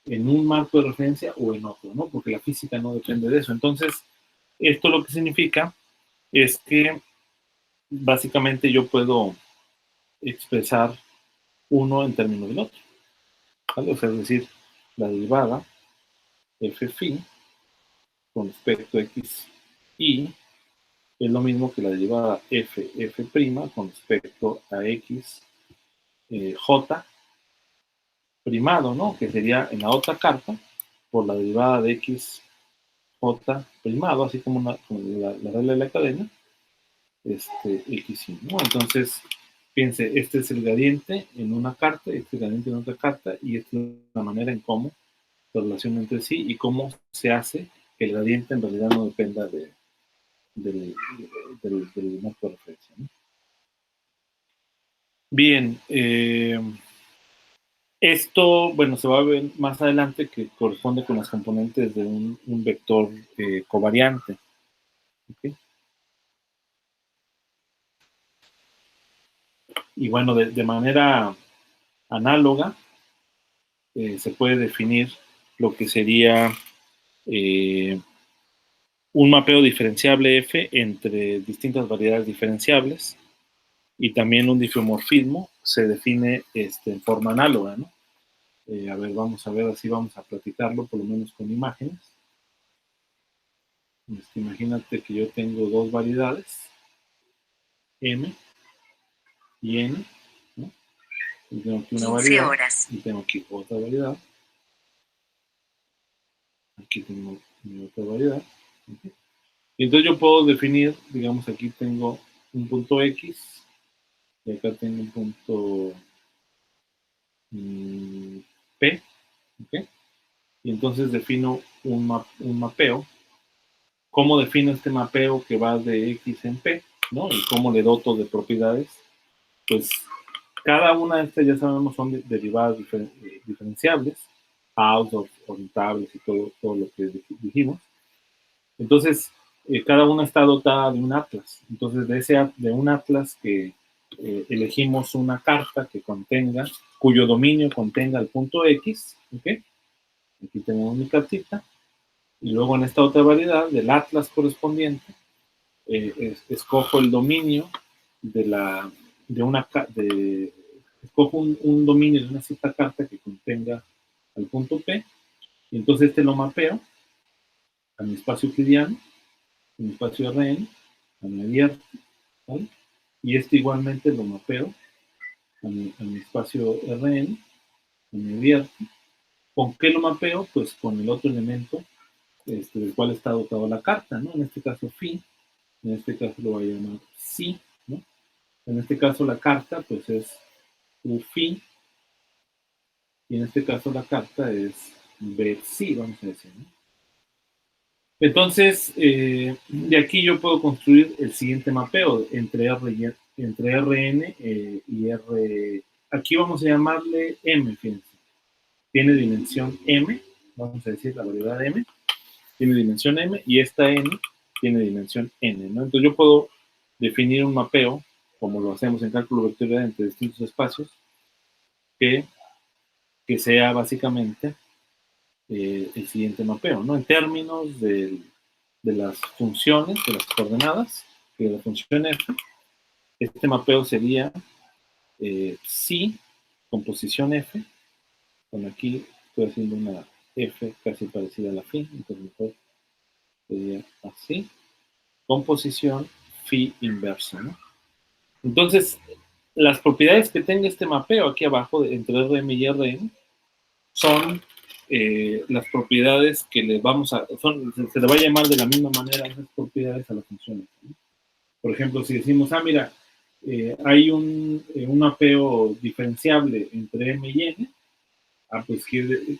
en un marco de referencia o en otro, ¿no? Porque la física no depende de eso. Entonces, esto lo que significa es que básicamente yo puedo expresar uno en términos del otro, ¿vale? O sea, es decir, la derivada f phi con respecto a x y es lo mismo que la derivada f' con respecto a x j primado, ¿no? Que sería en la otra carta por la derivada de x j primado, así como, como la regla de la cadena, x y, ¿no? Entonces, piense, este es el gradiente en una carta, este es el gradiente en otra carta, y esta es la manera en cómo se relacionan entre sí y cómo se hace que el gradiente en realidad no dependa del marco de referencia, ¿no? Bien, esto, bueno, se va a ver más adelante que corresponde con las componentes de un vector covariante. ¿Okay? Y bueno, de manera análoga, se puede definir lo que sería un mapeo diferenciable F entre distintas variedades diferenciables y también un difeomorfismo se define en forma análoga, ¿no? A ver, vamos a ver, así vamos a platicarlo, por lo menos con imágenes. Imagínate que yo tengo dos variedades, M y N, ¿no? Y tengo aquí una 15 variedad. horas. Y tengo aquí otra variedad. Aquí tengo mi otra variedad. ¿Ok? Y entonces yo puedo definir, digamos, aquí tengo un punto X. Y acá tengo un punto P. ¿Ok? Y entonces defino un mapeo. ¿Cómo defino este mapeo que va de X en P? ¿No? Y cómo le doto de propiedades. Pues cada una de estas ya sabemos son derivadas diferenciables, out, orientables y todo lo que dijimos. Entonces, cada una está dotada de un atlas. Entonces, de un atlas que elegimos una carta que contenga, cuyo dominio contenga el punto X, ¿ok? Aquí tenemos mi cartita. Y luego en esta otra variedad, del atlas correspondiente, escojo el dominio escojo un dominio de una cierta carta que contenga el punto P, y entonces este lo mapeo a mi espacio euclidiano, a mi espacio Rn, a mi abierto, ¿vale? Y este igualmente lo mapeo a mi espacio Rn, a mi abierto. ¿Con qué lo mapeo? Pues con el otro elemento del cual está dotado la carta, ¿no? En este caso phi, en este caso lo voy a llamar psi, ¿no? En este caso la carta pues es u phi, y en este caso la carta es b psi, vamos a decir, ¿no? Entonces, de aquí yo puedo construir el siguiente mapeo entre Rn y R. Aquí vamos a llamarle M, fíjense. Tiene dimensión M, vamos a decir la variedad M, tiene dimensión M, y esta N tiene dimensión N, ¿no? Entonces yo puedo definir un mapeo, como lo hacemos en cálculo vectorial entre distintos espacios, que sea básicamente el siguiente mapeo, ¿no? En términos de las funciones, de las coordenadas, de la función f, este mapeo sería psi con posición f, con aquí estoy haciendo una f casi parecida a la phi, entonces mejor sería así, con posición phi inversa, ¿no? Entonces, las propiedades que tenga este mapeo aquí abajo, entre Rm y Rn, son las propiedades que le vamos a, se le va a llamar de la misma manera esas propiedades a la función f, ¿no? Por ejemplo, si decimos, mira, hay un mapeo diferenciable entre m y n, pues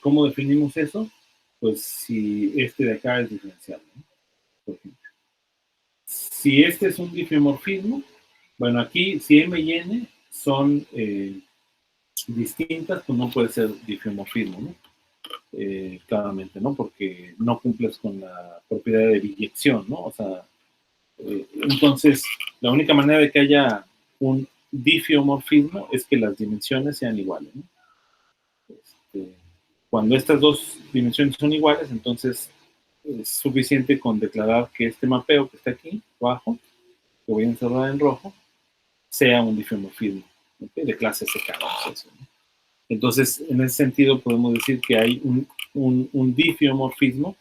¿cómo definimos eso? Pues si este de acá es diferenciable, ¿no? Por ejemplo. Si este es un difeomorfismo, bueno, aquí si m y n son distintas, pues no puede ser difeomorfismo, ¿no? Claramente, ¿no? Porque no cumples con la propiedad de biyección, ¿no? O sea, entonces, la única manera de que haya un difeomorfismo es que las dimensiones sean iguales, ¿no? Cuando estas dos dimensiones son iguales, entonces es suficiente con declarar que este mapeo que está aquí abajo, que voy a encerrar en rojo, sea un difeomorfismo, ¿okay? De clase CK, vamos a decir, ¿no? Entonces, en ese sentido, podemos decir que hay un difeomorfismo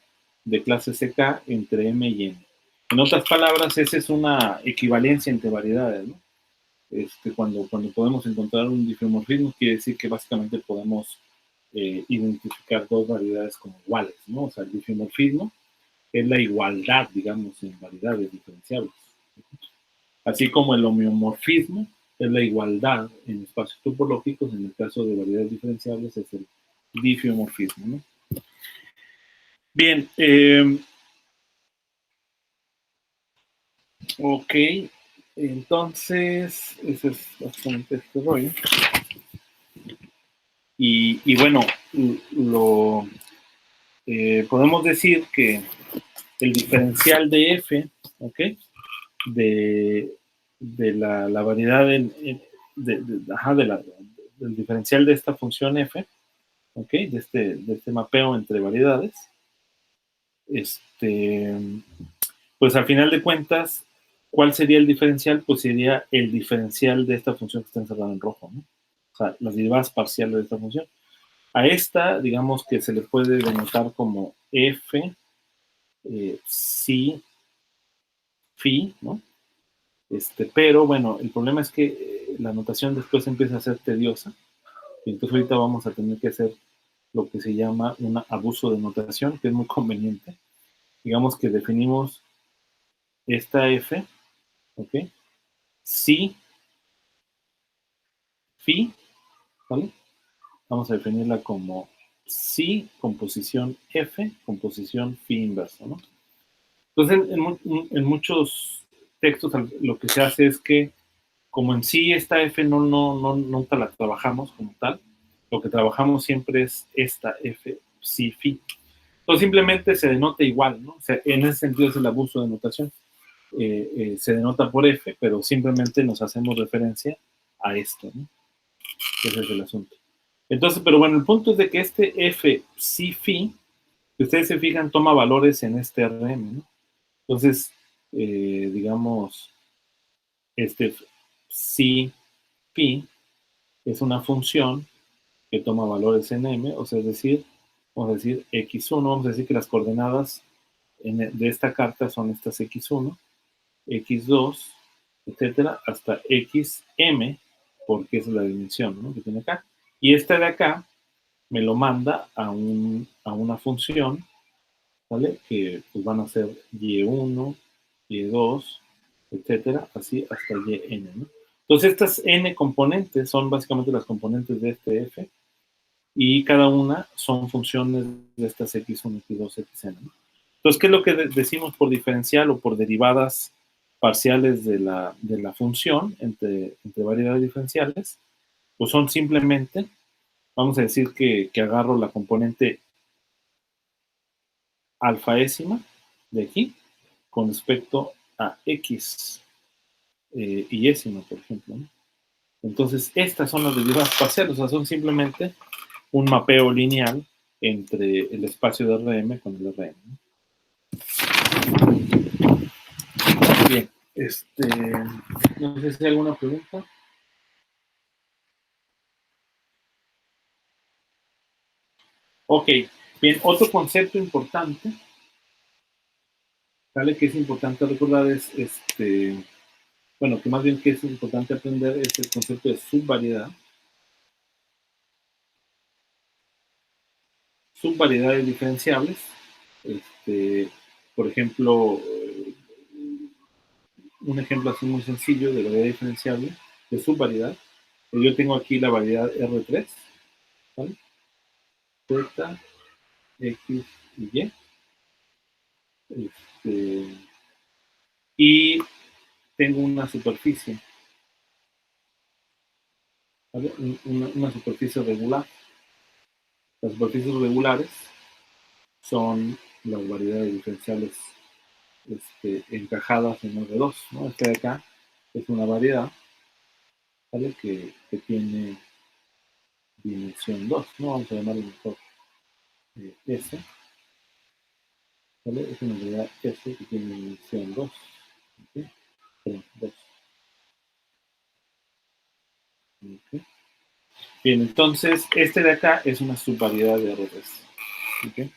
de clase CK entre M y N. En otras palabras, esa es una equivalencia entre variedades, ¿no? Cuando podemos encontrar un difeomorfismo, quiere decir que básicamente podemos identificar dos variedades como iguales, ¿no? O sea, el difeomorfismo es la igualdad, digamos, en variedades diferenciables. Así como el homeomorfismo es la igualdad en espacios topológicos, en el caso de variedades diferenciables es el difeomorfismo, ¿no? Bien, ok, entonces, ese es bastante este rollo. Y bueno, podemos decir que el diferencial de f, ¿ok? De la variedad del diferencial de esta función f, ¿ok? De este mapeo entre variedades, pues al final de cuentas, ¿cuál sería el diferencial? Pues sería el diferencial de esta función que está encerrada en rojo, ¿no? O sea, las derivadas parciales de esta función. A esta, digamos que se le puede denotar como f psi phi, ¿no? Pero bueno, el problema es que la notación después empieza a ser tediosa. Y entonces ahorita vamos a tener que hacer lo que se llama un abuso de notación, que es muy conveniente. Digamos que definimos esta F, ¿ok? Si, phi, ¿vale? Vamos a definirla como si, composición F, composición phi inverso, ¿no? Entonces, en muchos textos lo que se hace es que, como en sí esta F nunca la trabajamos como tal, lo que trabajamos siempre es esta F, si, phi. Entonces simplemente se denota igual, ¿no? O sea, en ese sentido es el abuso de notación. Se denota por F, pero simplemente nos hacemos referencia a esto, ¿no? Ese es el asunto. Entonces, pero bueno, el punto es de que este F, si, phi, si ustedes se fijan, toma valores en este Rm, ¿no? Entonces, digamos, este si, phi es una función que toma valores en m, o sea, es decir, vamos a decir x1, vamos a decir que las coordenadas de esta carta son estas x1, x2, etcétera, hasta xm, porque es la dimensión, ¿no?, que tiene acá. Y esta de acá me lo manda a una función, ¿vale? Que pues van a ser y1, y2, etcétera, así hasta yn, ¿no? Entonces estas n componentes son básicamente las componentes de este f, y cada una son funciones de estas x1, x2, xn, ¿no? Entonces, ¿qué es lo que decimos por diferencial o por derivadas parciales de la función entre variedades diferenciales? Pues son simplemente, vamos a decir que agarro la componente alfaésima de aquí con respecto a x y ésima, por ejemplo, ¿no? Entonces, estas son las derivadas parciales, o sea, son simplemente un mapeo lineal entre el espacio de Rm con el Rm, ¿no? Bien, no sé si hay alguna pregunta. Ok, bien, otro concepto importante, ¿vale? Que es importante recordar es, bueno, que más bien que es importante aprender es el concepto de subvariedad. Subvariedades diferenciables, por ejemplo, un ejemplo así muy sencillo de variedad diferenciable, de subvariedad. Yo tengo aquí la variedad R3, ¿vale? Z, X y Y. Y tengo una superficie, ¿vale? Una superficie regular. Las superficies regulares son las variedades diferenciales encajadas en R2, ¿no? Esta de acá es una variedad, ¿vale? Que tiene dimensión 2, ¿no? Vamos a llamarlo mejor S, ¿vale? Es una variedad S que tiene dimensión 2, ¿ok? Perdón, 2. ¿Okay? Bien, entonces, de acá es una subvariedad de R3, ¿ok?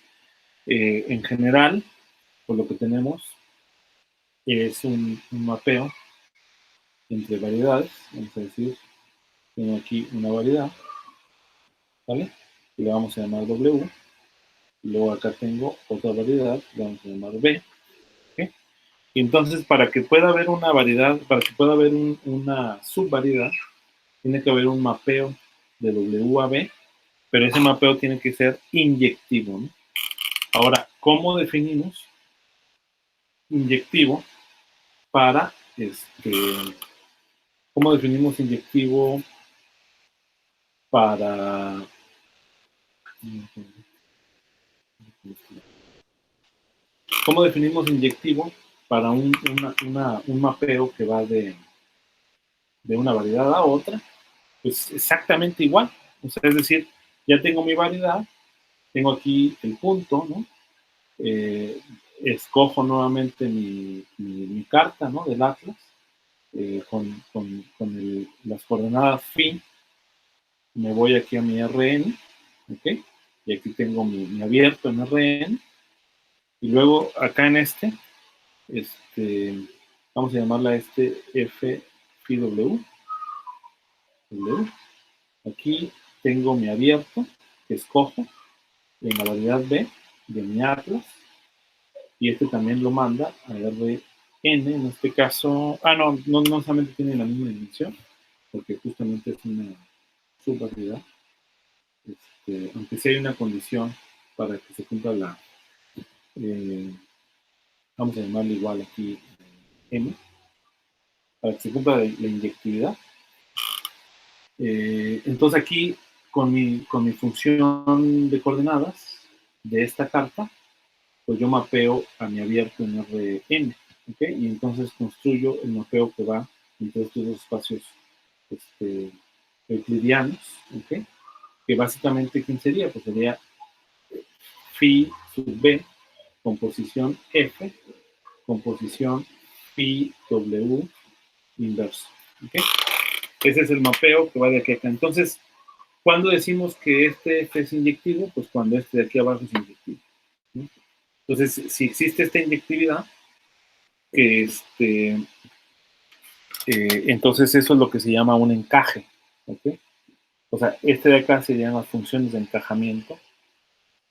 En general, por lo que tenemos es un mapeo entre variedades, vamos a decir, tengo aquí una variedad, ¿vale? Y la vamos a llamar W, y luego acá tengo otra variedad, la vamos a llamar B, ¿ok? Y entonces, para que pueda haber una variedad, para que pueda haber una subvariedad, tiene que haber un mapeo de W a B, pero ese mapeo tiene que ser inyectivo, ¿no? Ahora, ¿cómo definimos inyectivo para cómo definimos inyectivo para ¿cómo definimos inyectivo para un mapeo que va de una variedad a otra? Pues exactamente igual. O sea, es decir, ya tengo mi variedad, tengo aquí el punto, ¿no? Escojo nuevamente mi carta, ¿no?, del Atlas, con las coordenadas phi, me voy aquí a mi Rn, ¿ok? Y aquí tengo mi abierto en Rn, y luego acá en vamos a llamarla F phi W. Aquí tengo mi abierto, que escojo, en la variedad B de mi atlas, y este también lo manda a Rn, en este caso, no solamente tiene la misma dimensión, porque justamente es una subvariedad, aunque sí hay una condición para que se cumpla la, vamos a llamarle igual aquí, M, para que se cumpla la inyectividad. Entonces aquí, con mi función de coordenadas de esta carta, pues yo mapeo a mi abierto en Rn, ¿ok? Y entonces construyo el mapeo que va entre estos dos espacios euclidianos, ¿ok? Que básicamente, ¿quién sería? Pues sería phi sub b, composición F, composición phi W inverso, ¿ok? Ese es el mapeo que va de aquí a acá. Entonces, ¿cuándo decimos que este F es inyectivo? Pues cuando este de aquí abajo es inyectivo, ¿no? Entonces, si existe esta inyectividad, que entonces eso es lo que se llama un encaje, ¿ok? O sea, este de acá serían las funciones de encajamiento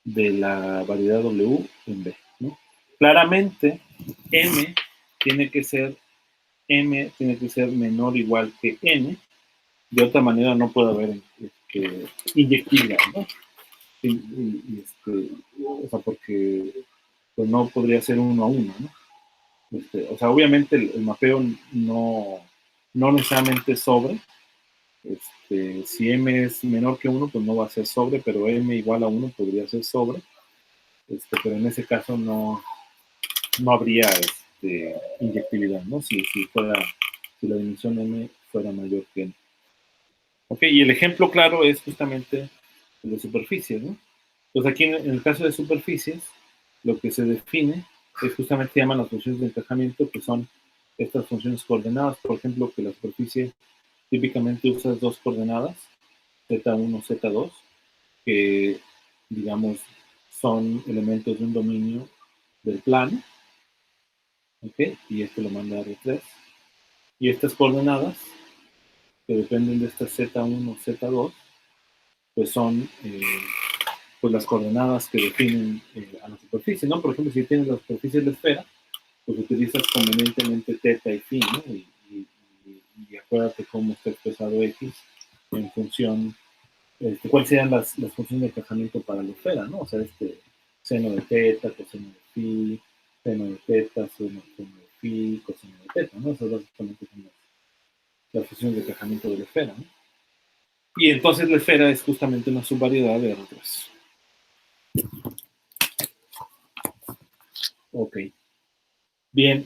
de la variedad W en B, ¿no? Claramente, M tiene que ser menor o igual que N. De otra manera no puede haber inyectividad, ¿no? O sea, porque pues no podría ser 1 a 1, ¿no? O sea, obviamente el mapeo no necesariamente es sobre. Si M es menor que 1, pues no va a ser sobre, pero M igual a 1 podría ser sobre. Pero en ese caso no habría inyectividad, ¿no? Si la dimensión M fuera mayor que N. Ok, y el ejemplo claro es justamente el de superficies, ¿no? Entonces aquí en el caso de superficies, lo que se define es justamente, se llaman las funciones de encajamiento, que son estas funciones coordenadas. Por ejemplo, que la superficie típicamente usa dos coordenadas, Z1, Z2, que, digamos, son elementos de un dominio del plano, ¿ok? Y lo manda a R3. Y estas coordenadas, que dependen de estas Z1, Z2, pues son pues las coordenadas que definen a la superficie, ¿no? Por ejemplo, si tienes la superficie de la esfera, pues utilizas convenientemente teta y phi, ¿no? Y acuérdate cómo está expresado X en función, cuáles serían las funciones de encajamiento para la esfera, ¿no? O sea, seno de teta, coseno de phi, seno de teta, seno de phi, coseno de teta, ¿no? Esas básicamente son las funciones de encajamiento de la esfera, ¿no? Y entonces la esfera es justamente una subvariedad de R3. Ok. Bien,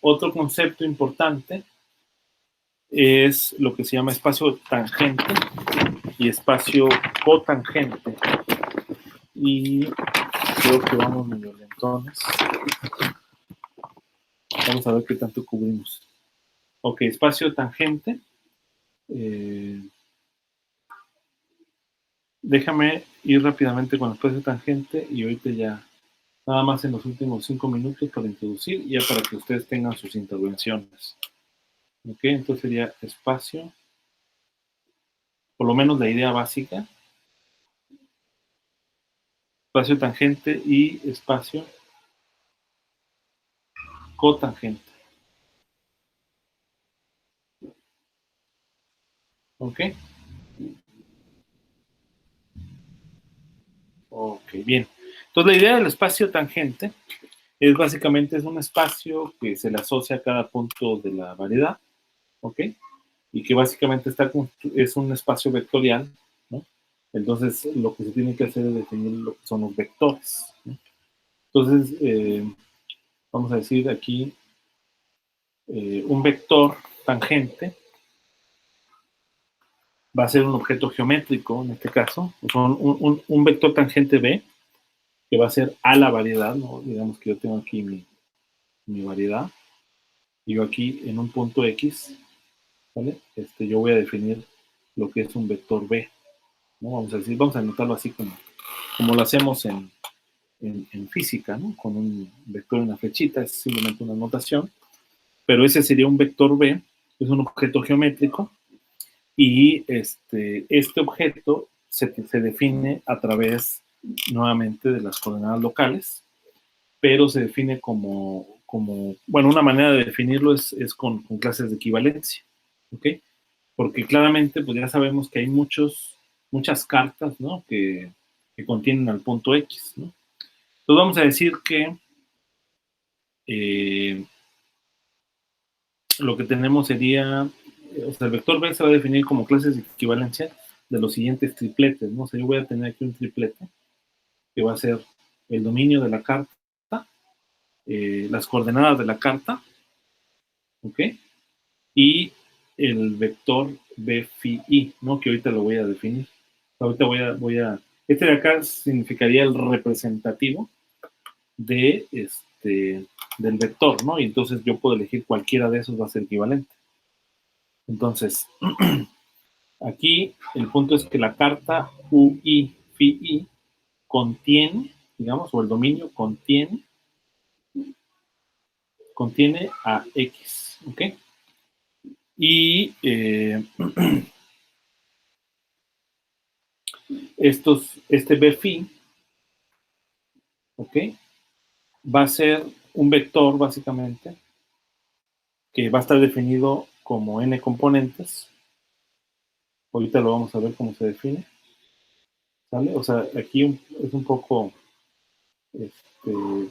otro concepto importante es lo que se llama espacio tangente y espacio cotangente. Y creo que vamos medio lentones. Vamos a ver qué tanto cubrimos. Ok, espacio tangente. Déjame ir rápidamente con el espacio tangente y ahorita ya, nada más en los últimos 5 minutos para introducir, ya para que ustedes tengan sus intervenciones. Ok, entonces sería espacio, por lo menos la idea básica, espacio tangente y espacio cotangente. ¿Ok? Ok, bien. Entonces la idea del espacio tangente es básicamente un espacio que se le asocia a cada punto de la variedad, ¿ok? Y que básicamente es un espacio vectorial, ¿no? Entonces lo que se tiene que hacer es definir lo que son los vectores, ¿no? Entonces, vamos a decir aquí un vector tangente va a ser un objeto geométrico, en este caso, un vector tangente B, que va a ser a la variedad, ¿no? Digamos que yo tengo aquí mi variedad, y yo aquí en un punto X, ¿vale? Yo voy a definir lo que es un vector B, ¿no? Vamos a anotarlo así como lo hacemos en física, ¿no? Con un vector y una flechita, es simplemente una notación, pero ese sería un vector B, es un objeto geométrico, Y este objeto se define a través nuevamente de las coordenadas locales, pero se define bueno, una manera de definirlo es con clases de equivalencia, ¿ok? Porque claramente, pues ya sabemos que hay muchas cartas, ¿no? Que contienen al punto X, ¿no? Entonces vamos a decir que lo que tenemos sería, o sea, el vector B se va a definir como clases de equivalencia de los siguientes tripletes, ¿no? O sea, yo voy a tener aquí un triplete que va a ser el dominio de la carta, las coordenadas de la carta, ¿ok? Y el vector B phi i, ¿no? Que ahorita lo voy a definir. Ahorita este de acá significaría el representativo de del vector, ¿no? Y entonces yo puedo elegir cualquiera de esos, va a ser equivalente. Entonces, aquí el punto es que la carta UI phi i contiene, digamos, o el dominio contiene a X, ¿ok? Y este B phi, ¿ok? Va a ser un vector, básicamente, que va a estar definido como n componentes. Ahorita lo vamos a ver cómo se define, ¿sale? O sea, aquí es un poco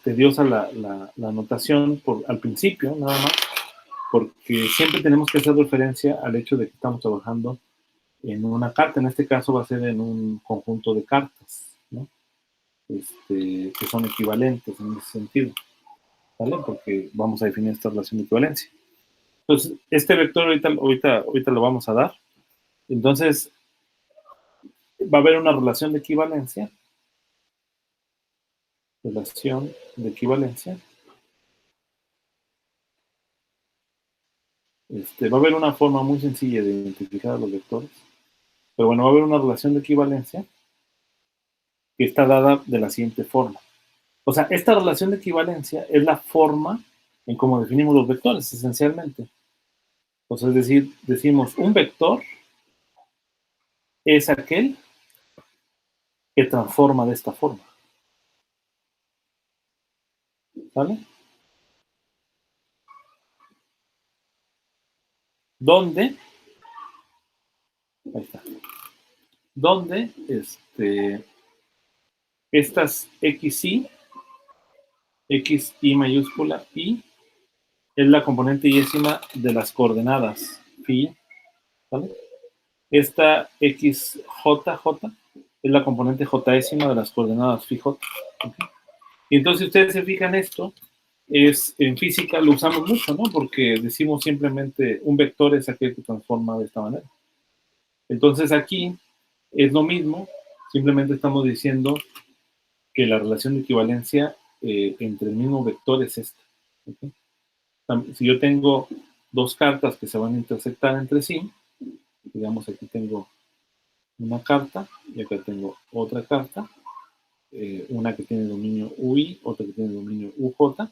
tediosa la notación al principio, nada más, porque siempre tenemos que hacer referencia al hecho de que estamos trabajando en una carta. En este caso va a ser en un conjunto de cartas, ¿no? Que son equivalentes en ese sentido, ¿vale? Porque vamos a definir esta relación de equivalencia. Entonces, este vector ahorita lo vamos a dar. Entonces, va a haber una relación de equivalencia. Relación de equivalencia. Va a haber una forma muy sencilla de identificar a los vectores. Pero bueno, va a haber una relación de equivalencia que está dada de la siguiente forma. O sea, esta relación de equivalencia es la forma en cómo definimos los vectores, esencialmente. O sea, es decir, decimos un vector es aquel que transforma de esta forma. ¿Vale? Donde, ahí está, donde estas xi mayúscula i es la componente yésima de las coordenadas phi, ¿vale? Esta xjj es la componente jésima de las coordenadas phi j. ¿Okay? Y entonces, si ustedes se fijan esto, en física lo usamos mucho, ¿no? Porque decimos simplemente un vector es aquel que transforma de esta manera. Entonces aquí es lo mismo, simplemente estamos diciendo que la relación de equivalencia entre el mismo vector es esta. ¿Okay? Si yo tengo dos cartas que se van a intersectar entre sí, digamos aquí tengo una carta y acá tengo otra carta, una que tiene dominio UI, otra que tiene dominio UJ.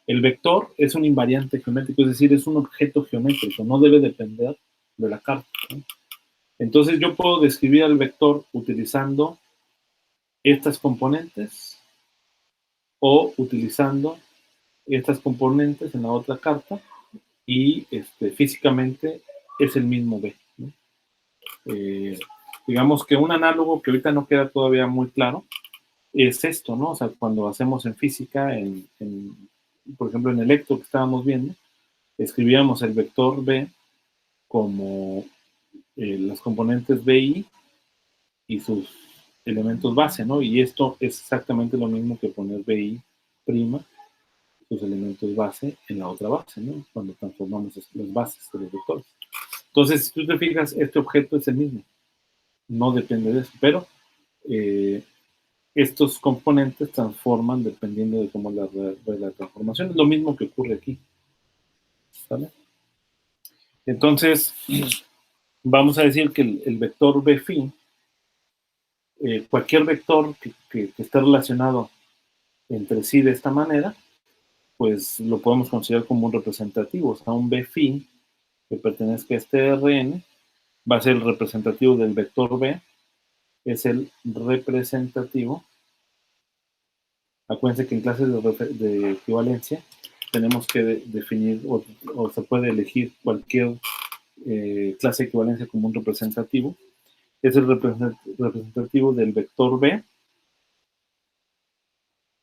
El vector es un invariante geométrico, es decir, es un objeto geométrico, no debe depender de la carta, ¿no? Entonces yo puedo describir al vector utilizando estas componentes o utilizando estas componentes en la otra carta y físicamente es el mismo B, ¿no? Digamos que un análogo que ahorita no queda todavía muy claro es esto, ¿no? O sea, cuando hacemos en física, por ejemplo, en electro que estábamos viendo, escribíamos el vector B como las componentes BI y sus elementos base, ¿no? Y esto es exactamente lo mismo que poner BI prima, sus elementos base en la otra base, ¿no? Cuando transformamos las bases de los vectores. Entonces, si tú te fijas, este objeto es el mismo. No depende de eso, pero estos componentes transforman dependiendo de cómo la transformación. Es lo mismo que ocurre aquí. ¿Vale? Entonces, vamos a decir que el vector B phi, cualquier vector que esté relacionado entre sí de esta manera, pues lo podemos considerar como un representativo. O sea, un B phi que pertenezca a este Rn va a ser el representativo del vector B, es el representativo. Acuérdense que en clases de equivalencia tenemos que definir o se puede elegir cualquier clase de equivalencia como un representativo. Es el representativo del vector B,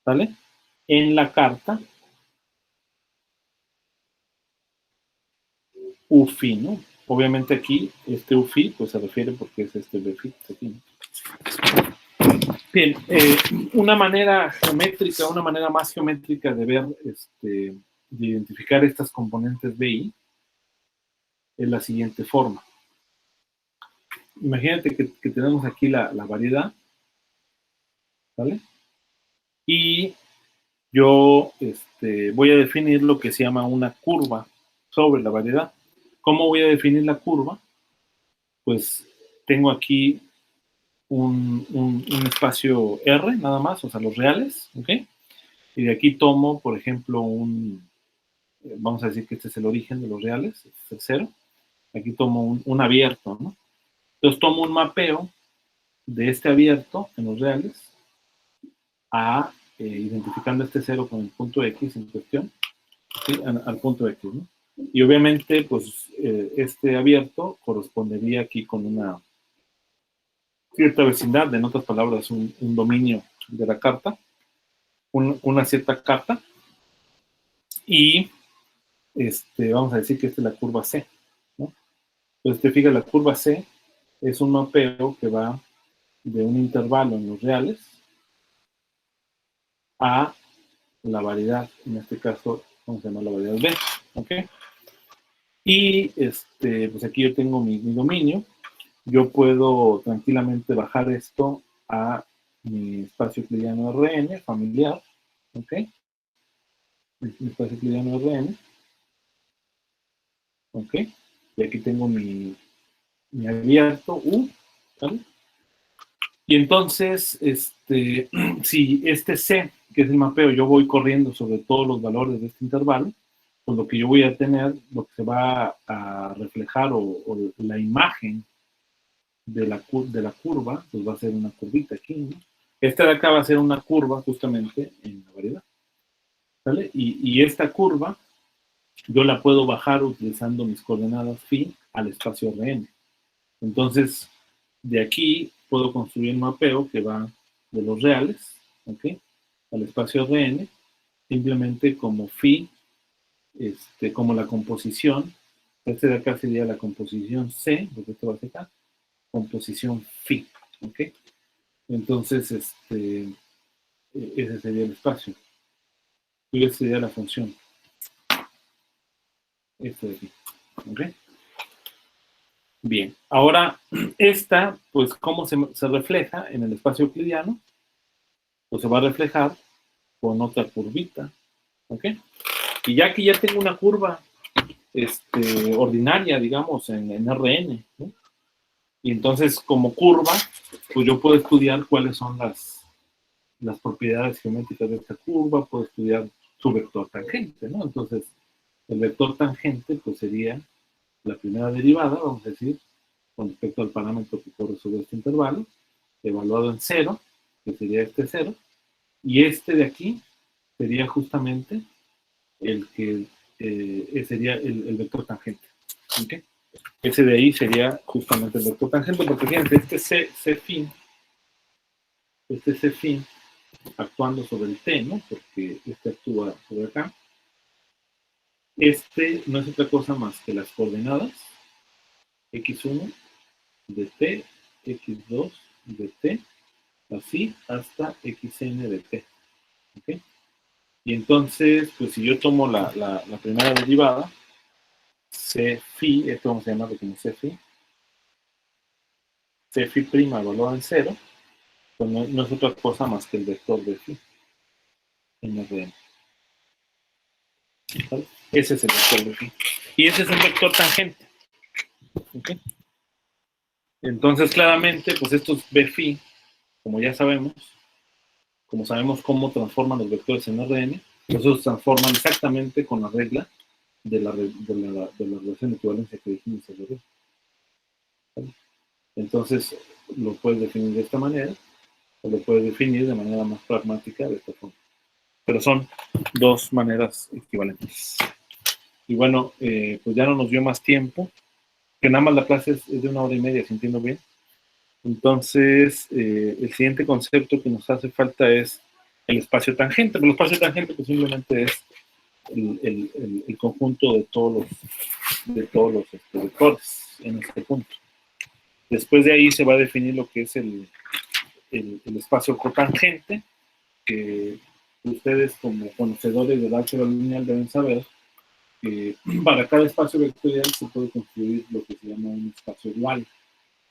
¿vale? En la carta UFI, ¿no? Obviamente aquí, este UFI, pues se refiere porque es este BFI aquí, ¿no? Bien, una manera geométrica, una manera más geométrica de ver, de identificar estas componentes BI es la siguiente forma. Imagínate que tenemos aquí la variedad, ¿vale? Y yo voy a definir lo que se llama una curva sobre la variedad. ¿Cómo voy a definir la curva? Pues tengo aquí un espacio R, nada más, o sea, los reales, ¿ok? Y de aquí tomo, por ejemplo, vamos a decir que este es el origen de los reales, este es el 0. Aquí tomo un abierto, ¿no? Entonces tomo un mapeo de este abierto en los reales identificando este 0 con el punto X en cuestión, ¿sí? Al punto X, ¿no? Y obviamente, pues, este abierto correspondería aquí con una cierta vecindad, en otras palabras, un dominio de la carta, una cierta carta, y vamos a decir que esta es la curva C, ¿no? Entonces, te fijas, la curva C es un mapeo que va de un intervalo en los reales a la variedad, en este caso, vamos a llamar la variedad B, ¿ok? Y pues aquí yo tengo mi dominio. Yo puedo tranquilamente bajar esto a mi espacio euclidiano Rn familiar, ¿ok? Mi espacio euclidiano Rn, ¿ok? Y aquí tengo mi abierto U, ¿vale? Y entonces, si este C, que es el mapeo, yo voy corriendo sobre todos los valores de este intervalo, pues lo que yo voy a tener, lo que se va a reflejar o la imagen de la curva, pues va a ser una curvita aquí, ¿no? Esta de acá va a ser una curva justamente en la variedad, ¿vale? Y esta curva yo la puedo bajar utilizando mis coordenadas phi al espacio Rn. Entonces, de aquí puedo construir un mapeo que va de los reales, ¿ok? Al espacio Rn, simplemente como phi, como la composición. Este de acá sería la composición C, porque esto va a ser acá, composición phi, ¿ok? Entonces, ese sería el espacio. Y esa sería la función. Esto de aquí, ¿ok? Bien, ahora esta, pues, ¿cómo se refleja en el espacio euclidiano? Pues se va a reflejar con otra curvita, ¿ok? Y ya que ya tengo una curva ordinaria, digamos, en Rn, ¿no? Y entonces, como curva, pues yo puedo estudiar cuáles son las propiedades geométricas de esta curva, puedo estudiar su vector tangente, ¿no? Entonces, el vector tangente, pues sería la primera derivada, vamos a decir, con respecto al parámetro que corre sobre este intervalo, evaluado en 0, que sería este 0, y este de aquí sería justamente el que sería el vector tangente, ¿ok? Ese de ahí sería justamente el vector tangente, porque fíjense, este C' actuando sobre el T, ¿no? Porque actúa sobre acá. No es otra cosa más que las coordenadas x1 de T, x2 de T, así hasta xn de T, ¿ok? Y entonces, pues si yo tomo la primera derivada, C', esto vamos a llamarlo como C', C' evaluado en 0, pues no es otra cosa más que el vector de phi en Rn. ¿Vale? Ese es el vector de phi. Y ese es un vector tangente. ¿Okay? Entonces, claramente, pues estos Bφ, como ya sabemos, como sabemos cómo transforman los vectores en Rn, pues esos transforman exactamente con la regla de la relación de equivalencia que dijimos hace rato. ¿vale? Entonces, lo puedes definir de esta manera, o lo puedes definir de manera más pragmática de esta forma. Pero son dos maneras equivalentes. Y bueno, pues ya no nos dio más tiempo, que nada más la clase es de 1 hora y media, si entiendo bien. Entonces, el siguiente concepto que nos hace falta es el espacio tangente. Pero el espacio tangente pues simplemente es el conjunto de todos los vectores en este punto. Después de ahí se va a definir lo que es el espacio cotangente, que ustedes como conocedores del álgebra lineal deben saber que para cada espacio vectorial se puede construir lo que se llama un espacio dual,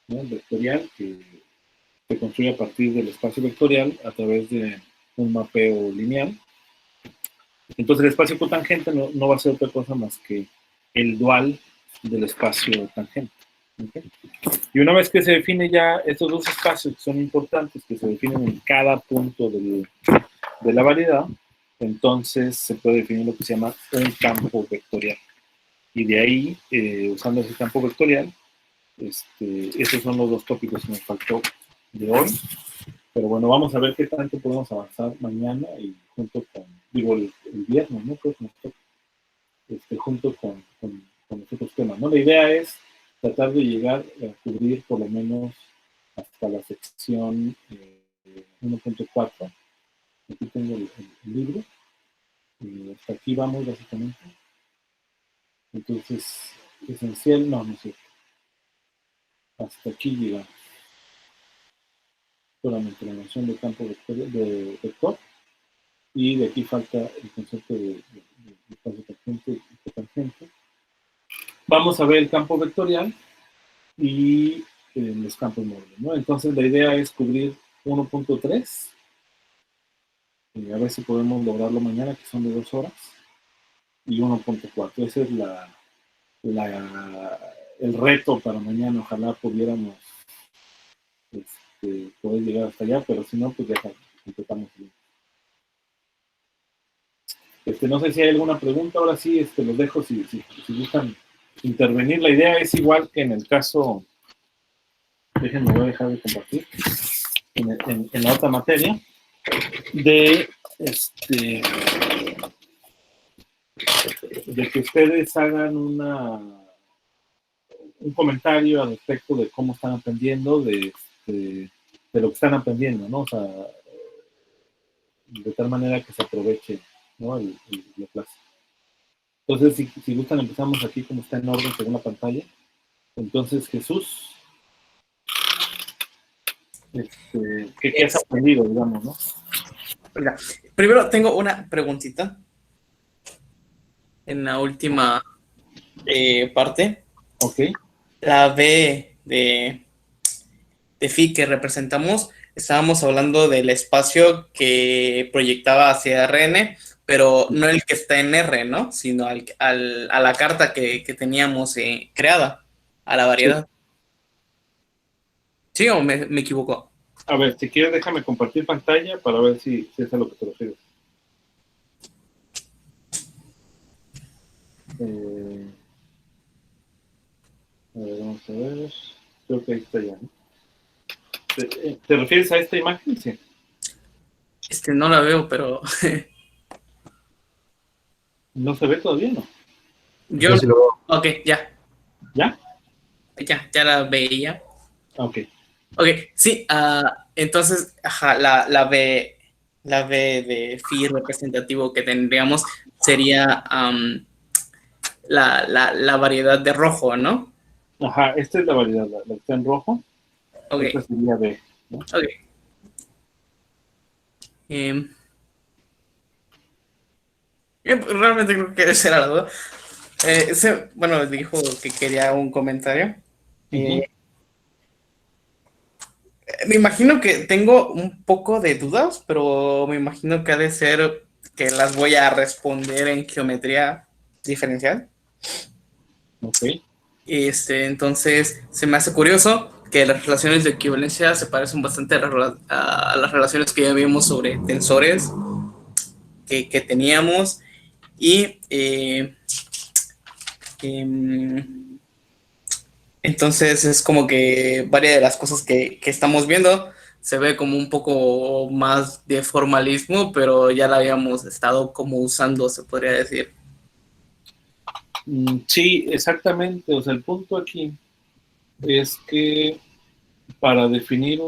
¿no? Vectorial, que se construye a partir del espacio vectorial a través de un mapeo lineal. Entonces el espacio cotangente no va a ser otra cosa más que el dual del espacio tangente. ¿Okay? Y una vez que se define ya estos dos espacios que son importantes, que se definen en cada punto de la variedad, entonces se puede definir lo que se llama un campo vectorial. Y de ahí, usando ese campo vectorial, esos son los dos tópicos que nos faltó de hoy. Pero bueno, vamos a ver qué tanto podemos avanzar mañana y junto con, el viernes, ¿no? Pues nos toca, junto con los otros temas, ¿no? La idea es tratar de llegar a cubrir por lo menos hasta la sección 1.4. Aquí tengo el libro. Hasta aquí vamos, básicamente. Entonces, esencial, no es cierto. Hasta aquí llegamos. Solamente la noción de campo vector. Y de aquí falta el concepto de espacio tangente y cotangente. Vamos a ver el campo vectorial y los campos móviles, ¿no? Entonces la idea es cubrir 1.3. A ver si podemos lograrlo mañana, que son de 2 horas. Y 1.4. Ese es el reto para mañana. Ojalá pudiéramos poder llegar hasta allá, pero si no, pues ya completamos bien. No sé si hay alguna pregunta. Ahora sí, los dejo si gustan intervenir. La idea es igual que en el caso, déjenme, voy a dejar de compartir, en la otra materia, de que ustedes hagan un comentario al respecto de cómo están aprendiendo, de lo que están aprendiendo, ¿no? O sea, de tal manera que se aproveche, ¿no? la clase. Entonces, si gustan, empezamos aquí como está en orden según la pantalla. Entonces, Jesús, ¿qué has aprendido, digamos, no? Primero tengo una preguntita en la última parte. Ok. La B de phi que representamos, estábamos hablando del espacio que proyectaba hacia Rn, pero no el que está en R, ¿no? Sino a la carta que teníamos creada, a la variedad. ¿Sí o me equivoco? A ver, si quieres déjame compartir pantalla para ver si es a lo que te refieres. A ver, vamos a ver. Creo que ahí está ya, ¿no? ¿Te refieres a esta imagen? Sí. No la veo, pero... ¿No se ve todavía, no? Yo sí lo veo. Ok, ya. ¿Ya? Ya la veía. Ok. Ok, sí, entonces, ajá, la B de phi representativo que tendríamos sería la variedad de rojo, ¿no? Ajá, esta es la variedad, la que está en rojo. Ok. Esta sería B, ¿no? Ok. Realmente creo que esa era la duda. Bueno, dijo que quería un comentario. Me imagino que tengo un poco de dudas, pero me imagino que ha de ser que las voy a responder en geometría diferencial. Ok. Entonces, se me hace curioso que las relaciones de equivalencia se parecen bastante a las relaciones que ya vimos sobre tensores que teníamos. Y Entonces es como que varias de las cosas que estamos viendo se ve como un poco más de formalismo, pero ya la habíamos estado como usando, se podría decir. Sí, exactamente. O sea, el punto aquí es que para definir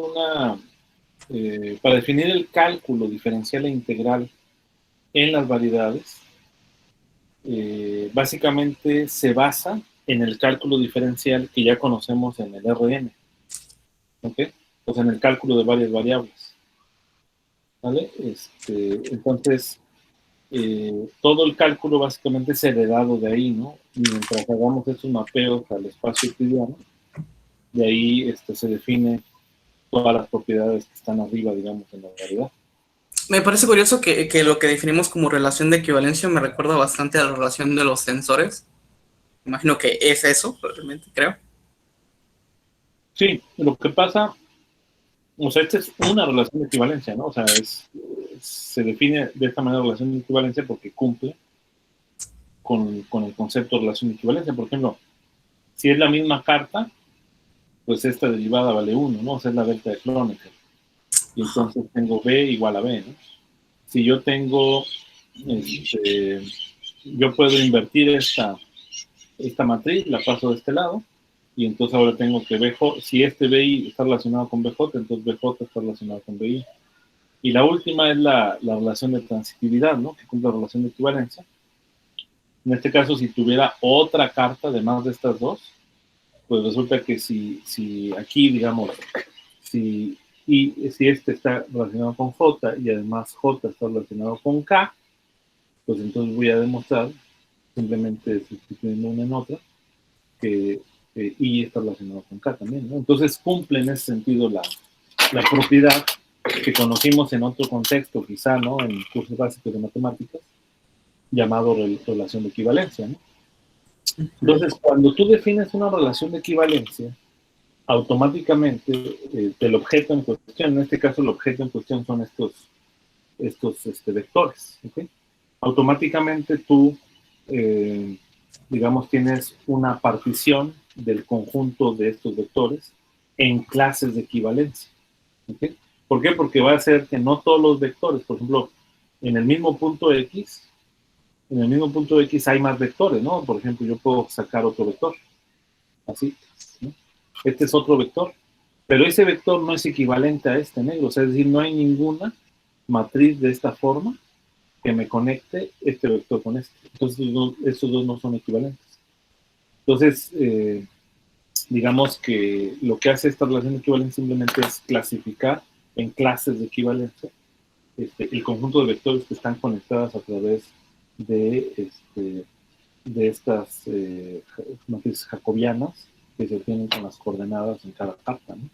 para definir el cálculo diferencial e integral en las variedades, básicamente se basa en el cálculo diferencial que ya conocemos en el RN, ¿ok? O sea, en el cálculo de varias variables, ¿vale? Entonces, todo el cálculo básicamente es heredado de ahí, ¿no? Mientras hagamos esos mapeos al espacio euclidiano, de ahí se define todas las propiedades que están arriba, digamos, en la variedad. Me parece curioso que lo que definimos como relación de equivalencia me recuerda bastante a la relación de los sensores. Imagino que es eso, realmente creo. Sí, lo que pasa, o sea, esta es una relación de equivalencia, ¿no? O sea, se define de esta manera relación de equivalencia porque cumple con el concepto de relación de equivalencia. Por ejemplo, si es la misma carta, pues esta derivada vale 1, ¿no? O sea, es la delta de Kronecker. Y entonces tengo B igual a B, ¿no? Si yo tengo, yo puedo invertir esta matriz, la paso de este lado, y entonces ahora tengo que BJ, si este BI está relacionado con BJ, entonces BJ está relacionado con BI. Y la última es la relación de transitividad, ¿no? Que cumple la relación de equivalencia. En este caso, si tuviera otra carta además de estas dos, pues resulta que si aquí, digamos, si este está relacionado con J y además J está relacionado con K, pues entonces voy a demostrar, simplemente sustituyendo una en otra, que I está relacionado con K también, ¿no? Entonces cumple en ese sentido la propiedad que conocimos en otro contexto, quizá, ¿no? En cursos básicos de matemáticas, llamado relación de equivalencia, ¿no? Entonces, cuando tú defines una relación de equivalencia, automáticamente el objeto en cuestión, en este caso el objeto en cuestión son estos vectores, ¿ok? Automáticamente tú, digamos, tienes una partición del conjunto de estos vectores en clases de equivalencia, ¿ok? ¿Por qué? Porque va a ser que no todos los vectores, por ejemplo, en el mismo punto X, hay más vectores, ¿no? Por ejemplo, yo puedo sacar otro vector, así, ¿no? Este es otro vector, pero ese vector no es equivalente a este negro, o sea, es decir, no hay ninguna matriz de esta forma que me conecte este vector con este. Entonces, estos dos no son equivalentes. Entonces, digamos que lo que hace esta relación de equivalencia simplemente es clasificar en clases de equivalencia el conjunto de vectores que están conectadas a través de, de estas matrices jacobianas que se obtienen con las coordenadas en cada carta, ¿no?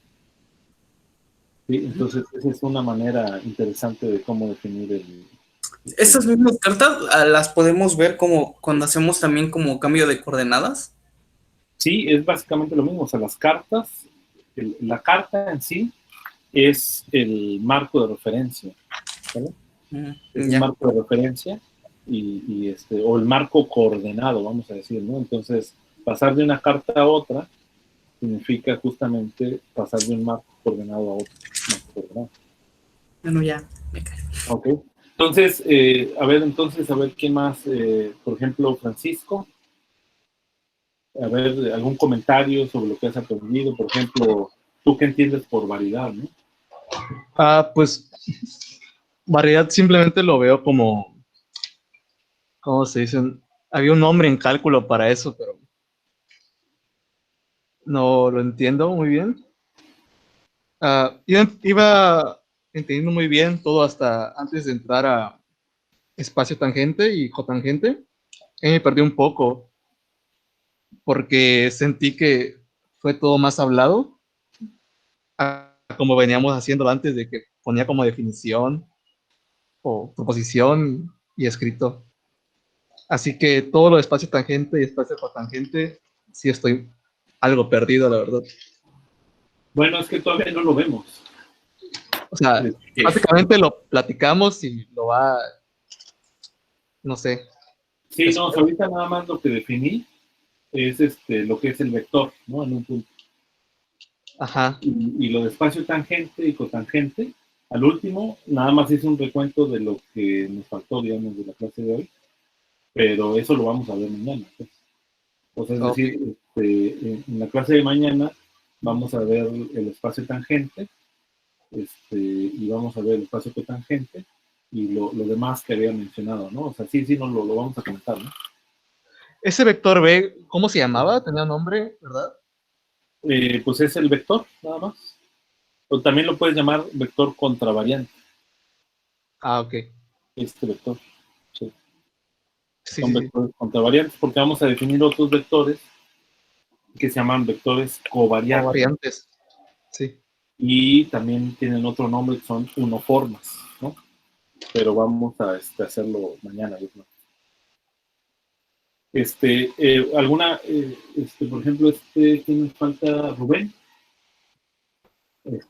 Sí, entonces, esa es una manera interesante de cómo definir Estas mismas cartas las podemos ver como cuando hacemos también como cambio de coordenadas. Sí, es básicamente lo mismo. O sea, las cartas, la carta en sí es el marco de referencia, ¿vale? Es el Ya. marco de referencia o el marco coordenado, vamos a decir, ¿no? Entonces, pasar de una carta a otra significa justamente pasar de un marco coordenado a otro marco coordenado. Bueno, ya, me cae. Ok. Entonces, a ver quién más, por ejemplo, Francisco, a ver, algún comentario sobre lo que has aprendido, por ejemplo, tú qué entiendes por variedad, ¿no? Pues variedad simplemente lo veo como, ¿cómo se dicen? Había un nombre en cálculo para eso, pero no lo entiendo muy bien. Iba entendiendo muy bien todo hasta antes de entrar a espacio tangente y cotangente. Me perdí un poco porque sentí que fue todo más hablado a como veníamos haciendo antes, de que ponía como definición o proposición y escrito. Así que todo lo de espacio tangente y espacio cotangente, sí estoy algo perdido, la verdad. Bueno, es que todavía no lo vemos. O sea, básicamente lo platicamos y lo va, no sé. Sí, no, ahorita nada más lo que definí es lo que es el vector, ¿no? En un punto. Ajá. Y lo de espacio tangente y cotangente, al último, nada más hice un recuento de lo que nos faltó, digamos, de la clase de hoy, pero eso lo vamos a ver mañana, pues. O sea, es Ok. decir, en la clase de mañana vamos a ver el espacio tangente, y vamos a ver el espacio cotangente y lo demás que había mencionado, ¿no? O sea, sí, no, lo vamos a comentar, ¿no? Ese vector B, ¿cómo se llamaba? Tenía un nombre, ¿verdad? Pues es el vector, nada más. O también lo puedes llamar vector contravariante, Ah, ok. este vector. Sí. Sí, Son sí, sí. vectores contravariantes porque vamos a definir otros vectores que se llaman vectores O covariatos variantes. Sí. y también tienen otro nombre que son unoformas, ¿no? Pero vamos a hacerlo mañana, yo creo. Por ejemplo, ¿quién nos falta? Rubén.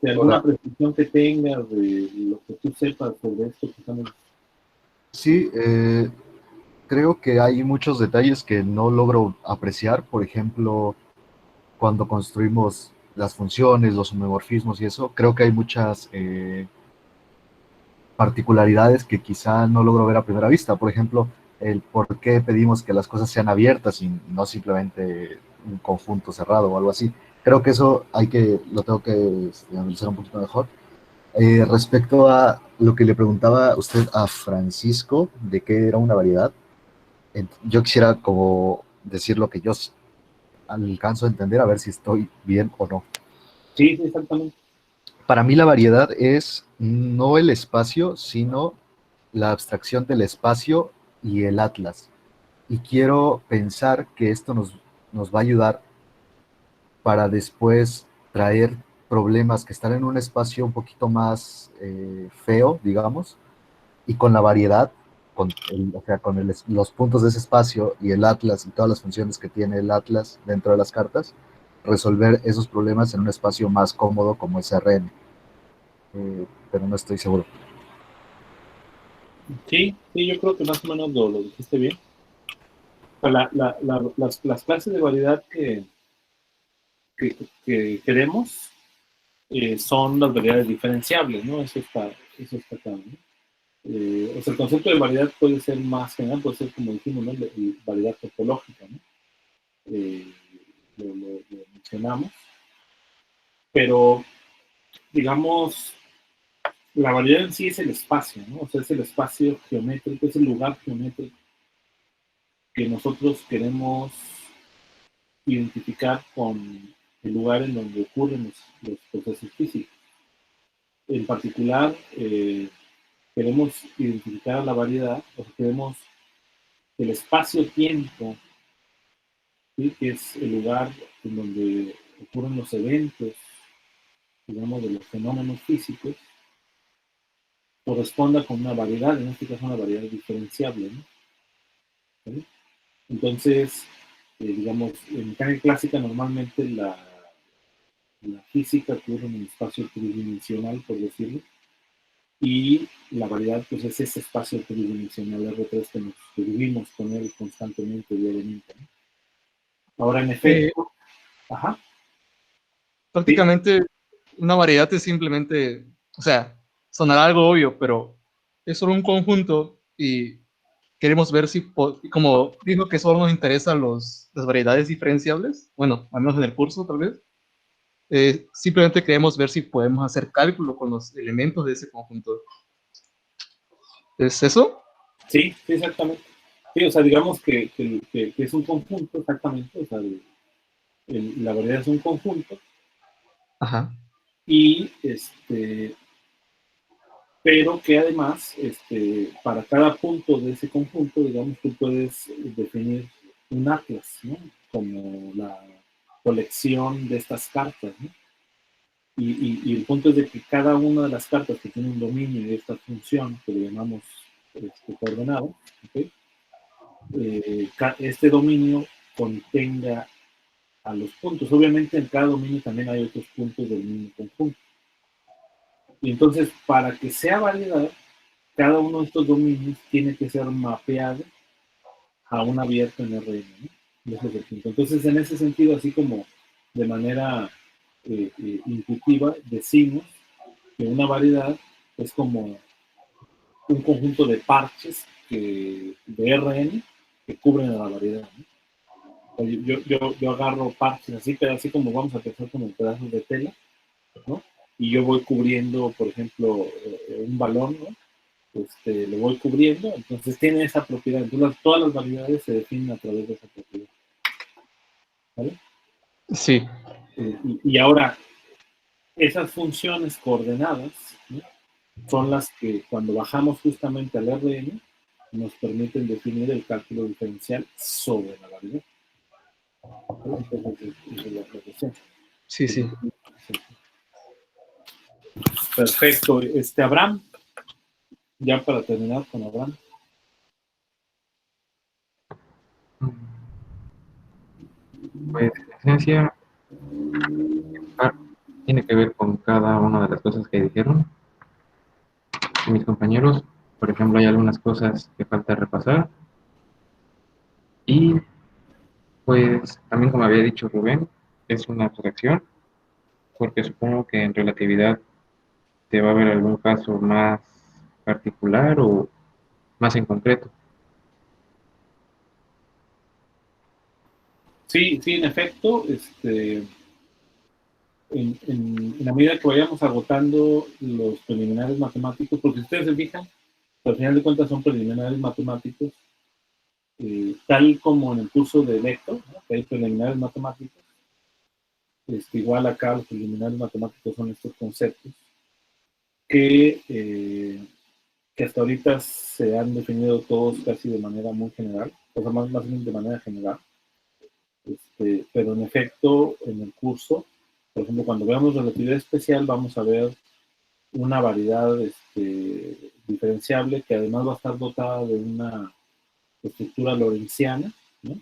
¿Alguna Hola. precisión que tengas de lo que tú sepas sobre esto que estamos? Sí, creo que hay muchos detalles que no logro apreciar. Por ejemplo, cuando construimos las funciones, los homomorfismos y eso, creo que hay muchas particularidades que quizá no logro ver a primera vista. Por ejemplo, el por qué pedimos que las cosas sean abiertas y no simplemente un conjunto cerrado o algo así. Creo que eso lo tengo que analizar un poquito mejor. Respecto a lo que le preguntaba usted a Francisco, de qué era una variedad, yo quisiera como decir lo que yo alcanzo a entender, a ver si estoy bien o no. Sí, sí, exactamente. Para mí la variedad es no el espacio, sino la abstracción del espacio y el atlas. Y quiero pensar que esto nos va a ayudar para después traer problemas que están en un espacio un poquito más feo, digamos, y con la variedad, o sea, con los puntos de ese espacio y el atlas y todas las funciones que tiene el atlas dentro de las cartas, resolver esos problemas en un espacio más cómodo como es RN. Pero no estoy seguro. Sí, sí, yo creo que más o menos lo dijiste bien. O sea, las clases de variedad que queremos son las variedades diferenciables, ¿no? Eso está claro, ¿no? O sea, el concepto de variedad puede ser más general, puede ser, como dijimos, ¿no? Variedad topológica, ¿no? Eh, lo mencionamos, pero, digamos, la variedad en sí es el espacio, ¿no? O sea, es el espacio geométrico, es el lugar geométrico que nosotros queremos identificar con el lugar en donde ocurren los procesos físicos. En particular, queremos identificar la variedad, o sea, queremos el espacio-tiempo, ¿sí? Que es el lugar en donde ocurren los eventos, digamos, de los fenómenos físicos, corresponda con una variedad, en este caso una variedad diferenciable, ¿no? ¿Sí? Entonces, digamos, en mecánica clásica normalmente la física ocurre en un espacio tridimensional, por decirlo, y la variedad pues es ese espacio tridimensional R3 que vivimos con él constantemente, diariamente, ¿no? Ahora, en Eh, efecto, ajá, sí, Prácticamente una variedad es simplemente, o sea, sonará algo obvio, pero es solo un conjunto y queremos ver si, como dijo que solo nos interesan las variedades diferenciables, bueno, al menos en el curso tal vez, simplemente queremos ver si podemos hacer cálculo con los elementos de ese conjunto. ¿Es eso? sí, sí, exactamente. Sí, o sea, digamos que es un conjunto, exactamente, o sea, la variedad es un conjunto Ajá. y pero que además, para cada punto de ese conjunto, digamos, tú puedes definir un atlas, ¿no? Como la colección de estas cartas, ¿no? Y el punto es de que cada una de las cartas que tiene un dominio de esta función, que le llamamos coordenado, ¿okay? Este dominio contenga a los puntos. Obviamente en cada dominio también hay otros puntos del mismo conjunto. Y entonces, para que sea variedad, cada uno de estos dominios tiene que ser mapeado a un abierto en RN, ¿no? Y ese es el punto. Entonces, en ese sentido, así como de manera intuitiva, decimos que una variedad es como un conjunto de parches de RN que cubren a la variedad, ¿no? O sea, yo agarro parches así, pero así como vamos a pensar como pedazos de tela, ¿no? Y yo voy cubriendo, por ejemplo, un balón, ¿no? Lo voy cubriendo, entonces tiene esa propiedad. Entonces, todas las variedades se definen a través de esa propiedad. ¿Vale? Sí, Y ahora, esas funciones coordenadas, ¿no? Son las que cuando bajamos justamente al RN nos permiten definir el cálculo diferencial sobre la variedad. ¿Vale? Entonces, es la progresión. sí, sí. Perfecto. Abraham, ya para terminar con Abraham. Pues en esencia ah, tiene que ver con cada una de las cosas que dijeron mis compañeros. Por ejemplo, hay algunas cosas que falta repasar y pues también como había dicho Rubén, es una abstracción porque supongo que en relatividad te va a haber algún caso más particular o más en concreto. Sí, sí, en efecto, en la medida que vayamos agotando los preliminares matemáticos, porque si ustedes se fijan, al final de cuentas son preliminares matemáticos, tal como en el curso de Vector, ¿no? Que hay preliminares matemáticos, igual acá los preliminares matemáticos son estos conceptos que hasta ahorita se han definido todos casi de manera muy general, o sea, más bien de manera general. Pero en efecto, en el curso, por ejemplo, cuando veamos relatividad especial, vamos a ver una variedad diferenciable que además va a estar dotada de una estructura lorentziana, ¿no?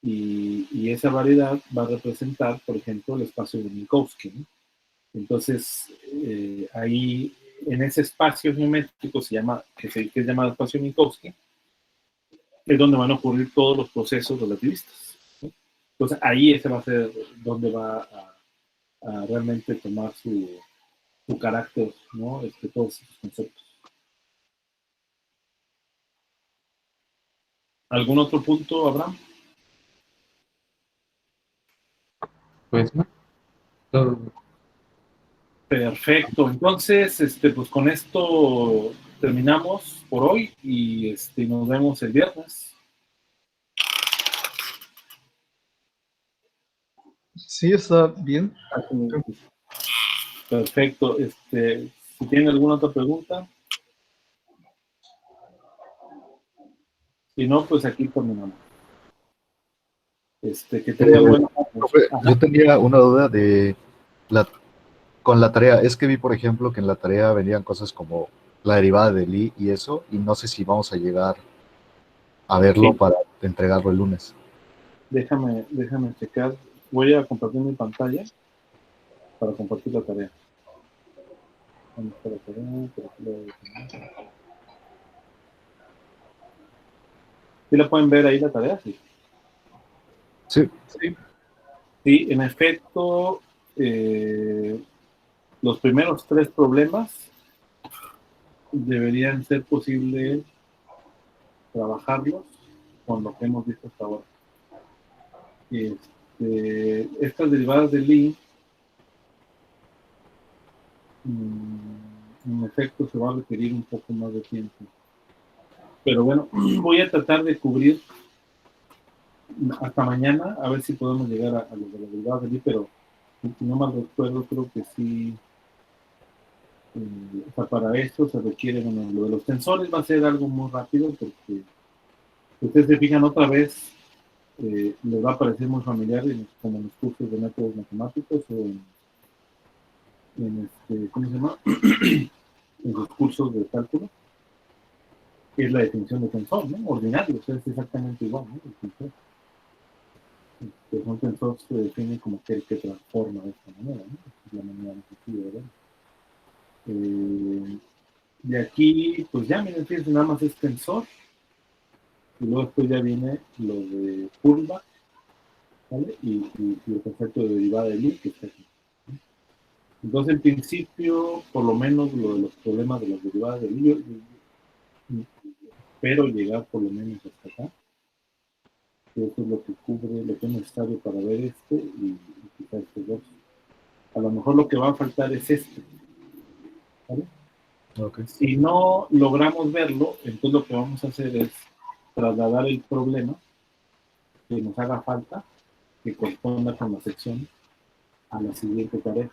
Y esa variedad va a representar, por ejemplo, el espacio de Minkowski, ¿no? Entonces, ahí, en ese espacio geométrico que es llamado espacio Minkowski, es donde van a ocurrir todos los procesos relativistas, ¿no? Entonces, ahí ese va a ser donde va a realmente tomar su carácter, ¿no? Todos estos conceptos. ¿Algún otro punto, Abraham? Pues no, todo. Perfecto. Entonces, pues con esto terminamos por hoy y nos vemos el viernes. Sí, está bien. Perfecto. Si tienen alguna otra pregunta, si no, pues aquí terminamos. Que tengan buena. Profe, Ajá. yo tenía una duda con la tarea. Es que vi, por ejemplo, que en la tarea venían cosas como la derivada de Lie y eso, y no sé si vamos a llegar a verlo Sí. para entregarlo el lunes. Déjame checar. Voy a compartir mi pantalla para compartir la tarea. ¿Dónde está la tarea? Por aquí la voy a tener. ¿Sí la pueden ver ahí la tarea? Sí. Sí, Sí. Sí, en efecto, los primeros 3 problemas deberían ser posible trabajarlos con lo que hemos visto hasta ahora. Estas derivadas de Lie, en efecto, se va a requerir un poco más de tiempo. Pero bueno, voy a tratar de cubrir hasta mañana, a ver si podemos llegar a los de las derivadas de Lie, pero si no mal recuerdo, creo que sí. O sea, para esto se requiere, bueno, lo de los tensores va a ser algo muy rápido porque si ustedes se fijan otra vez, les va a parecer muy familiar como en los cursos de métodos matemáticos o ¿cómo se llama? En los cursos de cálculo, que es la definición de tensor, ¿no? Ordinario, o sea, es exactamente igual, ¿no? El tensor. Un tensor se define como que transforma de esta manera, ¿no? Es la manera más sencilla, ¿verdad? De aquí, pues ya, miren, fíjense, nada más es tensor. Y luego después ya viene lo de curva, ¿vale? Y el concepto de derivada de Lie, que está aquí. Entonces, en principio, por lo menos lo de los problemas de las derivadas de Lie, yo espero llegar por lo menos hasta acá. Eso es lo que cubre, lo que es necesario para ver este y quizás estos dos. A lo mejor lo que va a faltar es este, ¿vale? Ok. Si no logramos verlo, entonces lo que vamos a hacer es trasladar el problema que nos haga falta, que corresponda con la sección, a la siguiente tarea,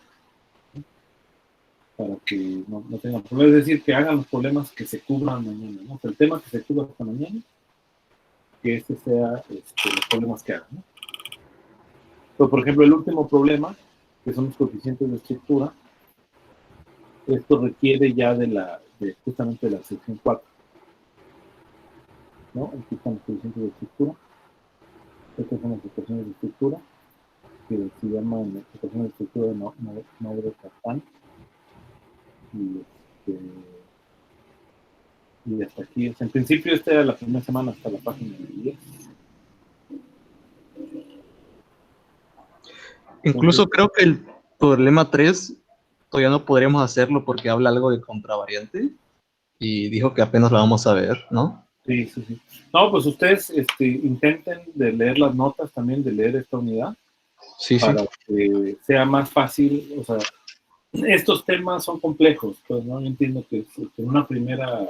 ¿sí? Para que no tengan problemas. Es decir, que hagan los problemas que se cubran mañana, ¿no? O sea, el tema que se cubra hasta mañana, que este sea los problemas que hagan, ¿no? Pero, por ejemplo, el último problema, que son los coeficientes de estructura, esto requiere ya justamente de la sección 4, ¿no? Aquí están los coeficientes de estructura. Estas son las ecuaciones de estructura, que se llaman ecuaciones de estructura de Nauro-Cartan. Y hasta aquí. O sea, en principio, esta era la primera semana hasta la página 10. Incluso creo que el problema 3 todavía no podríamos hacerlo porque habla algo de contravariante y dijo que apenas la vamos a ver, ¿no? Sí, sí, sí. No, pues ustedes intenten de leer las notas también, de leer esta unidad, Sí, sí. para que sea más fácil. O sea, estos temas son complejos, pues, ¿no? Yo entiendo que en una primera,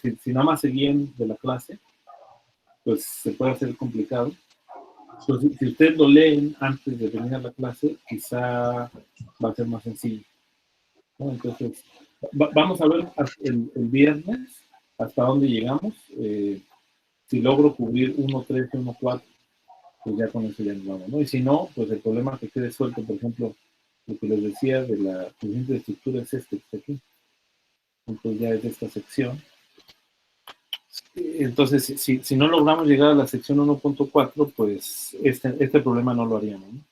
si nada más se guían de la clase, pues se puede hacer complicado. Entonces, si ustedes lo leen antes de venir a la clase, quizá va a ser más sencillo, ¿no? Entonces, vamos a ver el viernes hasta dónde llegamos. Si logro cubrir 1.3 y 1.4, pues ya con eso ya nos vamos, ¿no? Y si no, pues el problema que quede suelto, por ejemplo, lo que les decía de la coeficiente de estructura es este que está aquí. Entonces ya es de esta sección. Entonces, si no logramos llegar a la sección 1.4, pues este problema no lo haríamos, ¿no?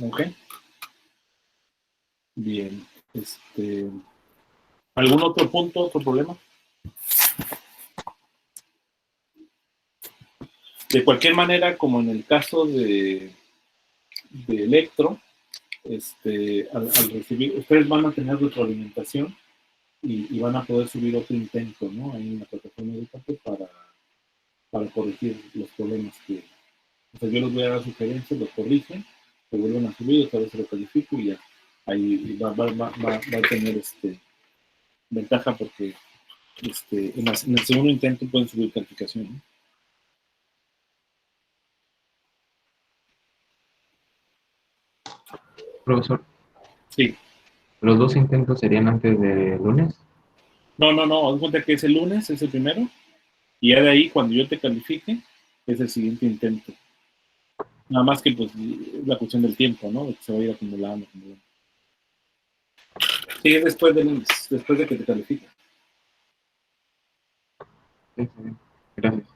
Ok. Bien. ¿Algún otro punto, otro problema? De cualquier manera, como en el caso de Electro, al recibir, ustedes van a tener retroalimentación y van a poder subir otro intento, ¿no? Ahí en la plataforma de Educate para corregir los problemas que... O sea, yo les voy a dar sugerencias, los corrigen, se vuelven a subir, otra vez se lo califico y ya. Ahí va a tener ventaja porque en el segundo intento pueden subir calificación, ¿no? Profesor, Sí. ¿los dos intentos serían antes de lunes? No, haz cuenta que es el lunes, es el primero, y ya de ahí, cuando yo te califique, es el siguiente intento. Nada más que, pues, la cuestión del tiempo, ¿no? De que se va a ir acumulando. Sí, es después de que te califique. Sí, sí, sí. Gracias.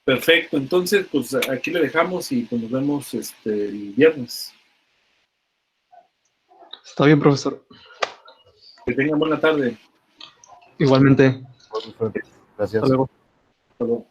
Perfecto, entonces, pues, aquí le dejamos y pues nos vemos el viernes. Está bien, profesor. Que tengan buena tarde. Igualmente. Gracias. Hasta luego. Hasta luego.